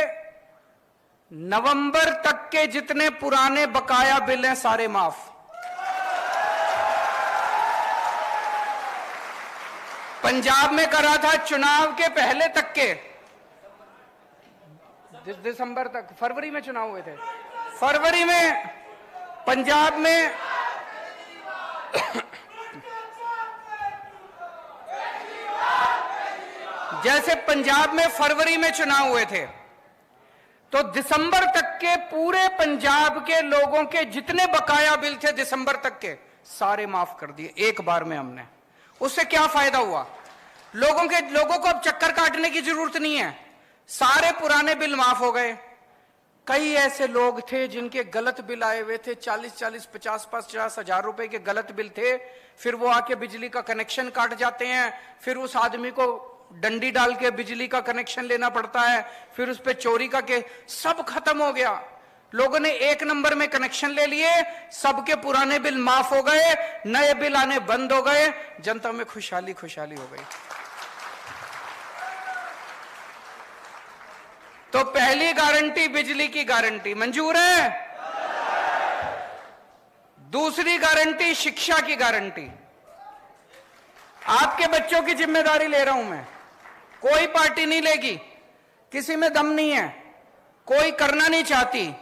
नवंबर तक के जितने पुराने बकाया बिल हैं सारे माफ। पंजाब में करा था चुनाव के पहले तक के, दिसंबर तक, फरवरी में चुनाव हुए थे, फरवरी में पंजाब में जैसे पंजाब में फरवरी में चुनाव हुए थे, तो दिसंबर तक के पूरे पंजाब के लोगों के जितने बकाया बिल थे दिसंबर तक के सारे माफ कर दिए एक बार में हमने। उससे क्या फायदा हुआ? लोगों को अब चक्कर काटने की जरूरत नहीं है, सारे पुराने बिल माफ हो गए। कई ऐसे लोग थे जिनके गलत बिल आए हुए थे, 40-40, 50-50 हजार रुपए के गलत बिल थे, फिर वो आके बिजली का कनेक्शन काट जाते हैं, फिर उस आदमी को डंडी डाल के बिजली का कनेक्शन लेना पड़ता है, फिर उस पर चोरी का के सब खत्म हो गया। लोगों ने एक नंबर में कनेक्शन ले लिए, सबके पुराने बिल माफ हो गए, नए बिल आने बंद हो गए, जनता में खुशहाली खुशहाली हो गई। तो पहली गारंटी बिजली की गारंटी मंजूर है। दूसरी गारंटी शिक्षा की गारंटी। आपके बच्चों की जिम्मेदारी ले रहा हूं मैं, कोई पार्टी नहीं लेगी, किसी में दम नहीं है, कोई करना नहीं चाहती।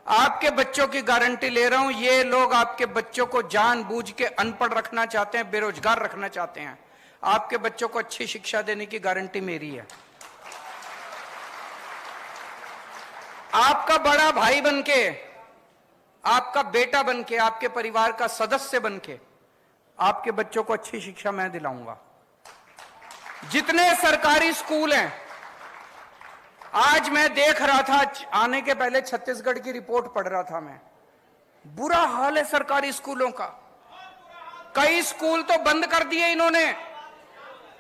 आपके बच्चों की गारंटी ले रहा हूं। ये लोग आपके बच्चों को जानबूझ के अनपढ़ रखना चाहते हैं, बेरोजगार रखना चाहते हैं। आपके बच्चों को अच्छी शिक्षा देने की गारंटी मेरी है। आपका बड़ा भाई बनके, आपका बेटा बनके, आपके परिवार का सदस्य बनके आपके बच्चों को अच्छी शिक्षा मैं दिलाऊंगा। जितने सरकारी स्कूल हैं, आज मैं देख रहा था, आने के पहले छत्तीसगढ़ की रिपोर्ट पढ़ रहा था मैं, बुरा हाल है सरकारी स्कूलों का। कई स्कूल तो बंद कर दिए इन्होंने।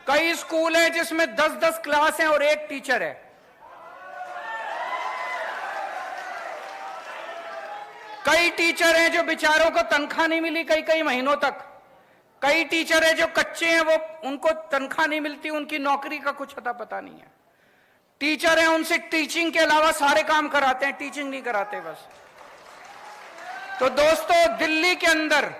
कई स्कूल हैं जिसमें 10-10 क्लास हैं और एक टीचर है। कई टीचर हैं जो बेचारों को तनख्वाह नहीं मिली कई महीनों तक। कई टीचर हैं जो कच्चे हैं, वो उनको तनख्वाह नहीं मिलती, उनकी नौकरी का कुछ पता नहीं है। टीचर हैं, उनसे टीचिंग के अलावा सारे काम कराते हैं, टीचिंग नहीं कराते बस। तो दोस्तों, दिल्ली के अंदर,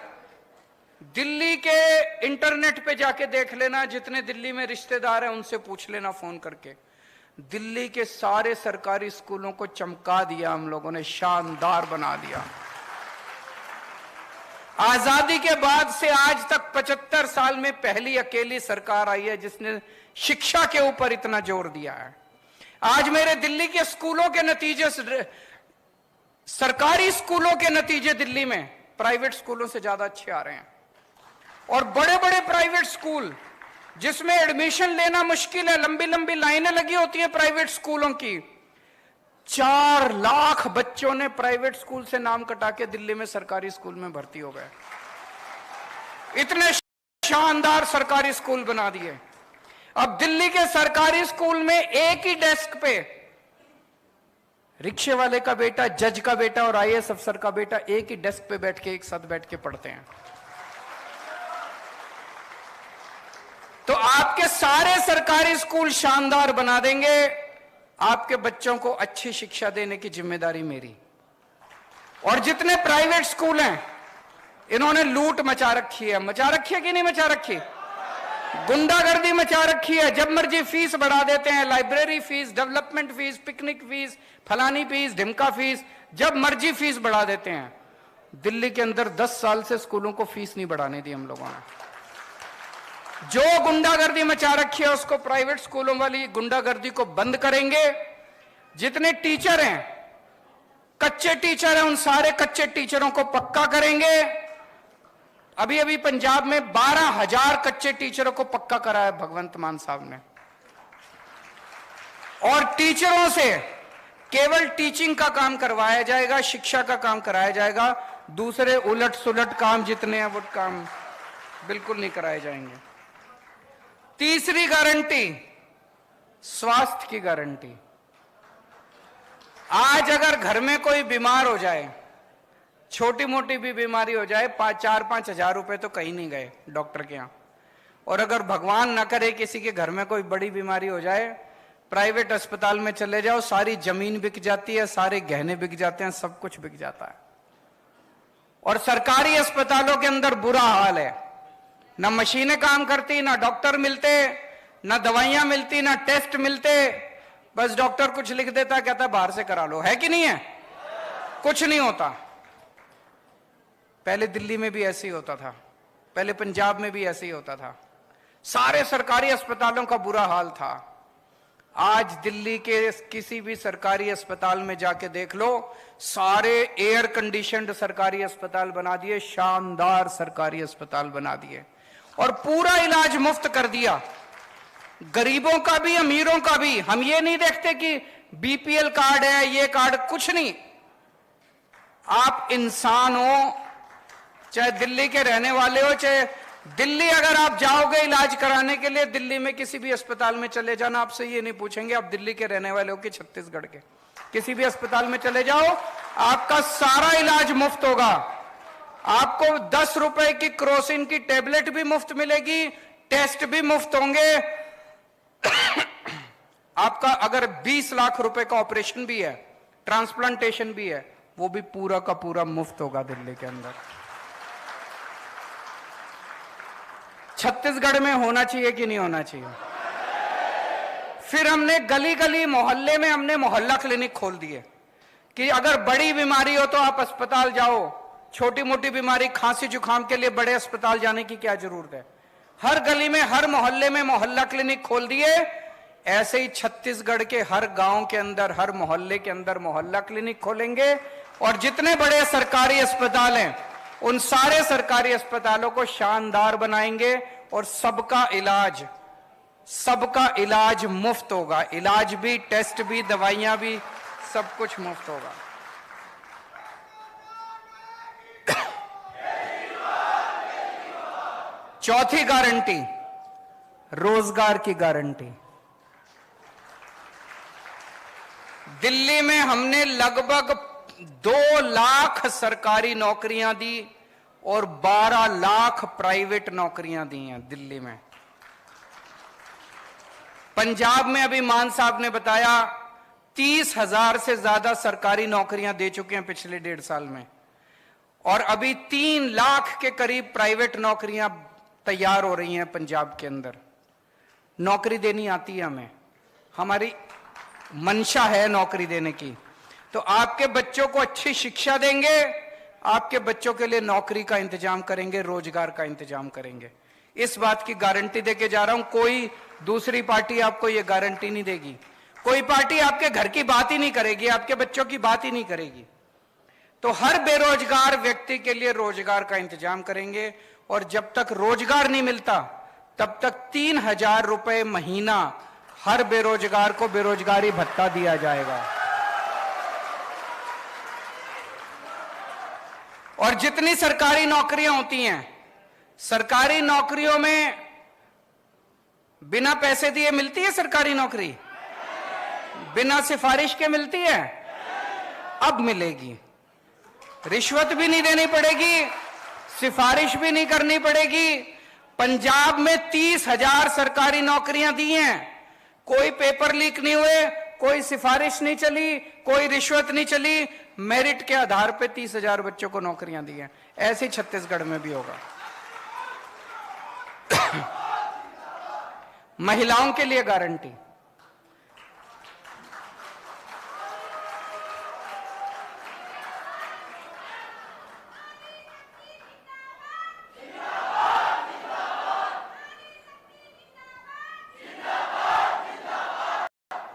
दिल्ली के इंटरनेट पे जाके देख लेना, जितने दिल्ली में रिश्तेदार हैं उनसे पूछ लेना फोन करके, दिल्ली के सारे सरकारी स्कूलों को चमका दिया हम लोगों ने, शानदार बना दिया। आजादी के बाद से आज तक 75 साल में पहली अकेली सरकार आई है जिसने शिक्षा के ऊपर इतना जोर दिया है। आज मेरे दिल्ली के स्कूलों के नतीजे, सरकारी स्कूलों के नतीजे दिल्ली में प्राइवेट स्कूलों से ज्यादा अच्छे आ रहे हैं। और बड़े बड़े प्राइवेट स्कूल जिसमें एडमिशन लेना मुश्किल है, लंबी लंबी लाइनें लगी होती हैं प्राइवेट स्कूलों की, 4 लाख बच्चों ने प्राइवेट स्कूल से नाम कटा के दिल्ली में सरकारी स्कूल में भर्ती हो गए। इतने शानदार सरकारी स्कूल बना दिए। अब दिल्ली के सरकारी स्कूल में एक ही डेस्क पे रिक्शे वाले का बेटा, जज का बेटा और आईएएस अफसर का बेटा एक ही डेस्क पे बैठ के एक साथ बैठ के पढ़ते हैं। तो आपके सारे सरकारी स्कूल शानदार बना देंगे। आपके बच्चों को अच्छी शिक्षा देने की जिम्मेदारी मेरी। और जितने प्राइवेट स्कूल हैं, इन्होंने लूट मचा रखी है। मचा रखी है कि नहीं मचा रखी? गुंडागर्दी मचा रखी है। जब मर्जी फीस बढ़ा देते हैं, library fees, development fees, picnic fees, फलानी फीस, ढिमका फीस, जब मर्जी फीस बढ़ा देते हैं। दिल्ली के अंदर 10 साल से स्कूलों को फीस नहीं बढ़ाने दी हम लोगों ने। जो गुंडागर्दी मचा रखी है उसको, प्राइवेट स्कूलों वाली गुंडागर्दी को बंद करेंगे। जितने टीचर हैं, कच्चे टीचर हैं, उन सारे कच्चे टीचरों को पक्का करेंगे। अभी अभी पंजाब में 12,000 कच्चे टीचरों को पक्का कराया भगवंत मान साहब ने। और टीचरों से केवल टीचिंग का काम करवाया जाएगा, शिक्षा का काम कराया जाएगा। दूसरे उलट सुलट काम जितने हैं वो काम बिल्कुल नहीं कराए जाएंगे। तीसरी गारंटी, स्वास्थ्य की गारंटी। आज अगर घर में कोई बीमार हो जाए, छोटी मोटी भी बीमारी हो जाए, 4-5 हजार रुपए तो कहीं नहीं गए डॉक्टर के यहां। और अगर भगवान ना करे किसी के घर में कोई बड़ी बीमारी हो जाए, प्राइवेट अस्पताल में चले जाओ, सारी जमीन बिक जाती है, सारे गहने बिक जाते हैं, सब कुछ बिक जाता है। और सरकारी अस्पतालों के अंदर बुरा हाल है, ना मशीनें काम करती, ना डॉक्टर मिलते, ना दवाइयां मिलती, ना टेस्ट मिलते। बस डॉक्टर कुछ लिख देता, कहता बाहर से करा लो। है कि नहीं है? कुछ नहीं होता। पहले दिल्ली में भी ऐसे ही होता था, पहले पंजाब में भी ऐसे ही होता था। सारे सरकारी अस्पतालों का बुरा हाल था। आज दिल्ली के किसी भी सरकारी अस्पताल में जाके देख लो, सारे एयर कंडीशनड सरकारी अस्पताल बना दिए, शानदार सरकारी अस्पताल बना दिए और पूरा इलाज मुफ्त कर दिया, गरीबों का भी अमीरों का भी। हम ये नहीं देखते कि बीपीएल कार्ड है, ये कार्ड, कुछ नहीं। आप इंसान हो, चाहे दिल्ली के रहने वाले हो, चाहे दिल्ली अगर आप जाओगे इलाज कराने के लिए, दिल्ली में किसी भी अस्पताल में चले जाना, आपसे ये नहीं पूछेंगे आप दिल्ली के रहने वाले हो कि छत्तीसगढ़ के। किसी भी अस्पताल में चले जाओ, आपका सारा इलाज मुफ्त होगा। आपको 10 रुपए की क्रोसिन की टेबलेट भी मुफ्त मिलेगी, टेस्ट भी मुफ्त होंगे। आपका अगर 20 लाख रुपए का ऑपरेशन भी है, ट्रांसप्लांटेशन भी है, वो भी पूरा का पूरा मुफ्त होगा दिल्ली के अंदर। छत्तीसगढ़ में होना चाहिए कि नहीं होना चाहिए? फिर हमने गली गली मोहल्ले में हमने मोहल्ला क्लिनिक खोल दिए कि अगर बड़ी बीमारी हो तो आप अस्पताल जाओ, छोटी मोटी बीमारी खांसी जुकाम के लिए बड़े अस्पताल जाने की क्या जरूरत है। हर गली में, हर मोहल्ले में मोहल्ला क्लिनिक खोल दिए। ऐसे ही छत्तीसगढ़ के हर गांव के अंदर, हर मोहल्ले के अंदर मोहल्ला क्लिनिक खोलेंगे और जितने बड़े सरकारी अस्पताल हैं उन सारे सरकारी अस्पतालों को शानदार बनाएंगे और सबका इलाज मुफ्त होगा। इलाज भी, टेस्ट भी, दवाइयां भी, सब कुछ मुफ्त होगा। चौथी गारंटी, रोजगार की गारंटी। दिल्ली में हमने लगभग 2 लाख सरकारी नौकरियां दी और 12 लाख प्राइवेट नौकरियां दी हैं दिल्ली में। पंजाब में अभी मान साहब ने बताया 30,000 से ज्यादा सरकारी नौकरियां दे चुके हैं पिछले 1.5 साल में, और अभी 3 लाख के करीब प्राइवेट नौकरियां तैयार हो रही हैं पंजाब के अंदर। नौकरी देनी आती है हमें, हमारी मंशा है नौकरी देने की। तो आपके बच्चों को अच्छी शिक्षा देंगे, आपके बच्चों के लिए नौकरी का इंतजाम करेंगे, रोजगार का इंतजाम करेंगे। इस बात की गारंटी देके जा रहा हूं। कोई दूसरी पार्टी आपको यह गारंटी नहीं देगी। कोई पार्टी आपके घर की बात ही नहीं करेगी, आपके बच्चों की बात ही नहीं करेगी। तो हर बेरोजगार व्यक्ति के लिए रोजगार का इंतजाम करेंगे और जब तक रोजगार नहीं मिलता तब तक 3,000 रुपए महीना हर बेरोजगार को बेरोजगारी भत्ता दिया जाएगा। और जितनी सरकारी नौकरियां होती हैं, सरकारी नौकरियों में बिना पैसे दिए मिलती है सरकारी नौकरी? बिना सिफारिश के मिलती है? अब मिलेगी। रिश्वत भी नहीं देनी पड़ेगी, सिफारिश भी नहीं करनी पड़ेगी। पंजाब में 30,000 सरकारी नौकरियां दी हैं, कोई पेपर लीक नहीं हुए, कोई सिफारिश नहीं चली, कोई रिश्वत नहीं चली, मेरिट के आधार पे 30,000 बच्चों को नौकरियां दी हैं। ऐसे छत्तीसगढ़ में भी होगा। महिलाओं के लिए गारंटी,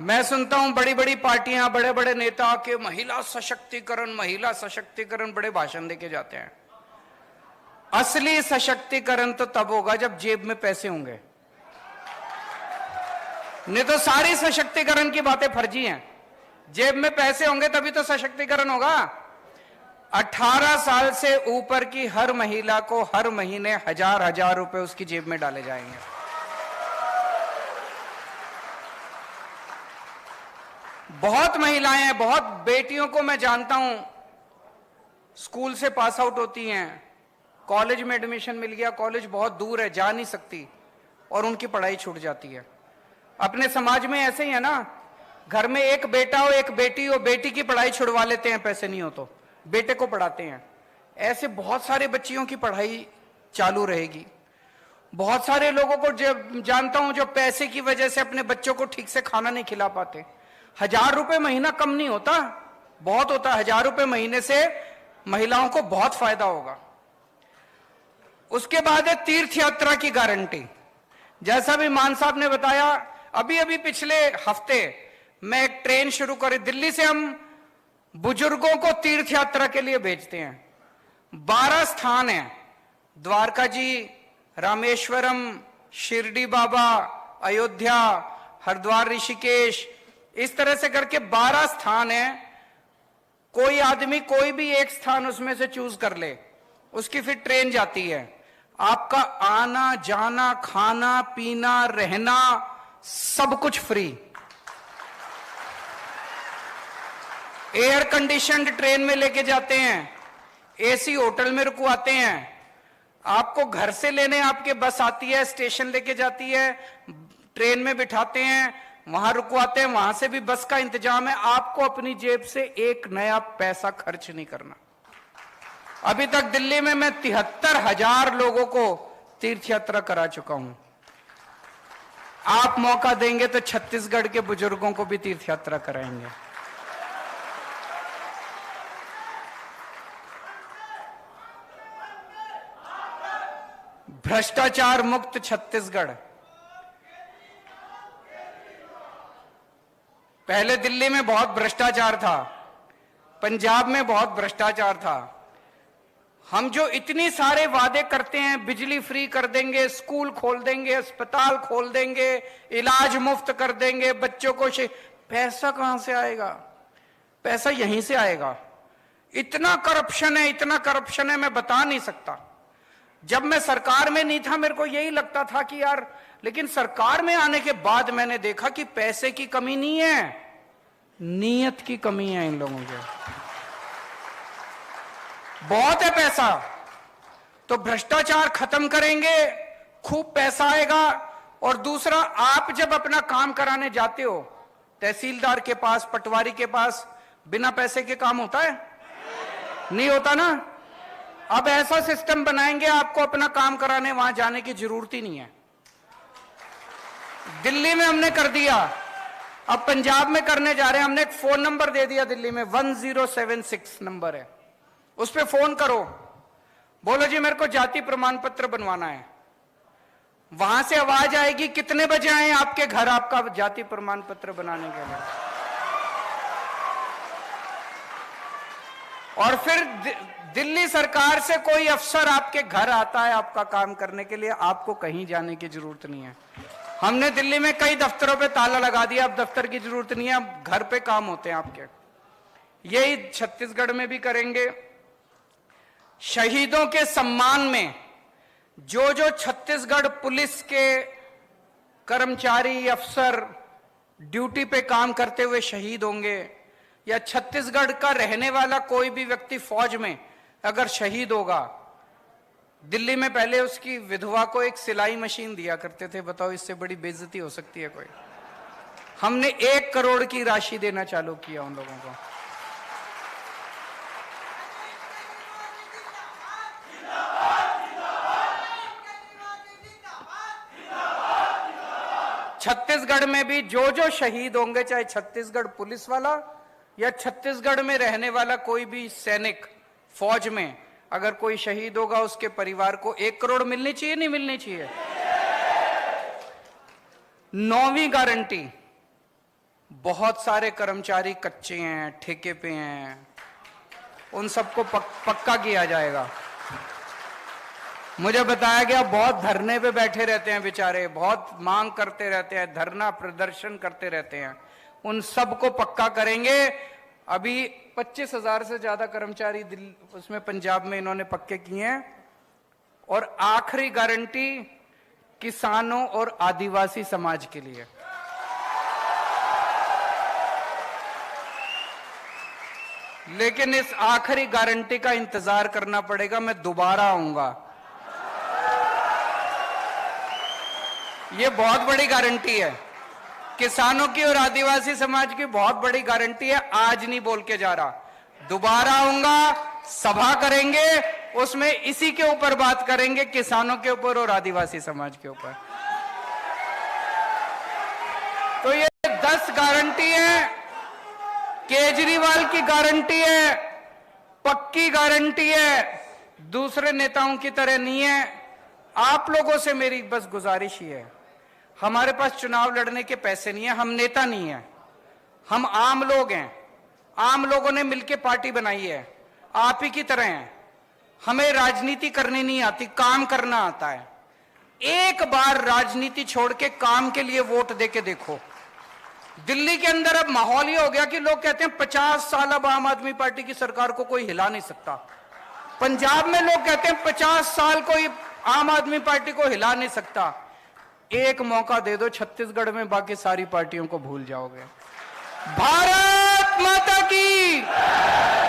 मैं सुनता हूं बड़ी बड़ी पार्टियां, बड़े बड़े नेता के महिला सशक्तिकरण बड़े भाषण देके जाते हैं। असली सशक्तिकरण तो तब होगा जब जेब में पैसे होंगे, नहीं तो सारी सशक्तिकरण की बातें फर्जी हैं। जेब में पैसे होंगे तभी तो सशक्तिकरण होगा। 18 साल से ऊपर की हर महिला को हर महीने 1,000 रुपए उसकी जेब में डाले जाएंगे। बहुत महिलाएं हैं, बहुत बेटियों को मैं जानता हूं, स्कूल से पास आउट होती हैं, कॉलेज में एडमिशन मिल गया, कॉलेज बहुत दूर है, जा नहीं सकती और उनकी पढ़ाई छूट जाती है। अपने समाज में ऐसे ही है ना, घर में एक बेटा हो एक बेटी हो, बेटी की पढ़ाई छुड़वा लेते हैं, पैसे नहीं हो तो बेटे को पढ़ाते हैं। ऐसे बहुत सारे बच्चियों की पढ़ाई चालू रहेगी। बहुत सारे लोगों को जो जानता हूं जो पैसे की वजह से अपने बच्चों को ठीक से खाना नहीं खिला पाते। 1,000 रुपए महीना कम नहीं होता, बहुत होता। 1,000 रुपए महीने से महिलाओं को बहुत फायदा होगा। उसके बाद है तीर्थ यात्रा की गारंटी। जैसा भी मान साहब ने बताया, अभी अभी पिछले हफ्ते मैं एक ट्रेन शुरू करी, दिल्ली से हम बुजुर्गों को तीर्थ यात्रा के लिए भेजते हैं। 12 स्थान हैं, द्वारका जी, रामेश्वरम, शिरडी बाबा, अयोध्या, हरिद्वार, ऋषिकेश, इस तरह से करके 12 स्थान हैं। कोई आदमी कोई भी एक स्थान उसमें से चूज कर ले, उसकी फिर ट्रेन जाती है। आपका आना जाना, खाना पीना, रहना, सब कुछ फ्री। एयर कंडीशनड ट्रेन में लेके जाते हैं, एसी होटल में रुकवाते हैं, आपको घर से लेने आपके बस आती है, स्टेशन लेके जाती है, ट्रेन में बिठाते हैं, वहां रुकवाते हैं, वहां से भी बस का इंतजाम है। आपको अपनी जेब से एक नया पैसा खर्च नहीं करना। अभी तक दिल्ली में मैं 73,000 लोगों को तीर्थ यात्रा करा चुका हूं। आप मौका देंगे तो छत्तीसगढ़ के बुजुर्गों को भी तीर्थ यात्रा कराएंगे। भ्रष्टाचार मुक्त छत्तीसगढ़। पहले दिल्ली में बहुत भ्रष्टाचार था, पंजाब में बहुत भ्रष्टाचार था। हम जो इतनी सारे वादे करते हैं, बिजली फ्री कर देंगे, स्कूल खोल देंगे, अस्पताल खोल देंगे, इलाज मुफ्त कर देंगे, बच्चों को पैसा कहां से आएगा? पैसा यहीं से आएगा। इतना करप्शन है, इतना करप्शन है, मैं बता नहीं सकता। जब मैं सरकार में नहीं था मेरे को यही लगता था कि यार, लेकिन सरकार में आने के बाद मैंने देखा कि पैसे की कमी नहीं है, नीयत की कमी है इन लोगों के। बहुत है पैसा, तो भ्रष्टाचार खत्म करेंगे, खूब पैसा आएगा। और दूसरा, आप जब अपना काम कराने जाते हो तहसीलदार के पास, पटवारी के पास, बिना पैसे के काम होता है? नहीं होता ना। अब ऐसा सिस्टम बनाएंगे, आपको अपना काम कराने वहां जाने की जरूरत ही नहीं है। दिल्ली में हमने कर दिया, अब पंजाब में करने जा रहे हैं। हमने एक फोन नंबर दे दिया दिल्ली में, 1076 नंबर है, उस पर फोन करो, बोलो जी मेरे को जाति प्रमाण पत्र बनवाना है। वहां से आवाज आएगी, कितने बजे आए आपके घर आपका जाति प्रमाण पत्र बनाने के लिए। और फिर दिल्ली सरकार से कोई अफसर आपके घर आता है आपका काम करने के लिए, आपको कहीं जाने की जरूरत नहीं है। हमने दिल्ली में कई दफ्तरों पे ताला लगा दिया, अब दफ्तर की जरूरत नहीं है, अब घर पे काम होते हैं आपके। यही छत्तीसगढ़ में भी करेंगे। शहीदों के सम्मान में जो जो छत्तीसगढ़ पुलिस के कर्मचारी, अफसर ड्यूटी पे काम करते हुए शहीद होंगे, या छत्तीसगढ़ का रहने वाला कोई भी व्यक्ति फौज में अगर शहीद होगा, दिल्ली में पहले उसकी विधवा को एक सिलाई मशीन दिया करते थे। बताओ, इससे बड़ी बेइज्जती हो सकती है कोई? हमने 1 करोड़ की राशि देना चालू किया उन लोगों को। छत्तीसगढ़ में भी जो जो शहीद होंगे, चाहे छत्तीसगढ़ पुलिस वाला या छत्तीसगढ़ में रहने वाला कोई भी सैनिक, फौज में अगर कोई शहीद होगा, उसके परिवार को 1 करोड़ मिलनी चाहिए, नहीं मिलनी चाहिए? 9वीं गारंटी, बहुत सारे कर्मचारी कच्चे हैं, ठेके पे हैं, उन सबको पक्का किया जाएगा। मुझे बताया गया बहुत धरने पे बैठे रहते हैं बेचारे, बहुत मांग करते रहते हैं, धरना प्रदर्शन करते रहते हैं, उन सबको पक्का करेंगे। अभी 25,000 से ज्यादा कर्मचारी दिल्ली, उसमें पंजाब में इन्होंने पक्के किए हैं। और आखिरी गारंटी किसानों और आदिवासी समाज के लिए। लेकिन इस आखिरी गारंटी का इंतजार करना पड़ेगा, मैं दोबारा आऊंगा। ये बहुत बड़ी गारंटी है, किसानों की और आदिवासी समाज की बहुत बड़ी गारंटी है। आज नहीं बोल के जा रहा, दोबारा आऊंगा, सभा करेंगे, उसमें इसी के ऊपर बात करेंगे, किसानों के ऊपर और आदिवासी समाज के ऊपर। तो ये 10 गारंटी है, केजरीवाल की गारंटी है, पक्की गारंटी है, दूसरे नेताओं की तरह नहीं है। आप लोगों से मेरी बस गुजारिश ही है, हमारे पास चुनाव लड़ने के पैसे नहीं है, हम नेता नहीं है, हम आम लोग हैं। आम लोगों ने मिलकर पार्टी बनाई है, आप ही की तरह हैं। हमें राजनीति करनी नहीं आती, काम करना आता है। एक बार राजनीति छोड़ के काम के लिए वोट देके देखो। दिल्ली के अंदर अब माहौल ये हो गया कि लोग कहते हैं 50 साल अब आम आदमी पार्टी की सरकार को कोई हिला नहीं सकता। पंजाब में लोग कहते हैं 50 साल कोई आम आदमी पार्टी को हिला नहीं सकता। एक मौका दे दो छत्तीसगढ़ में, बाकी सारी पार्टियों को भूल जाओगे। भारत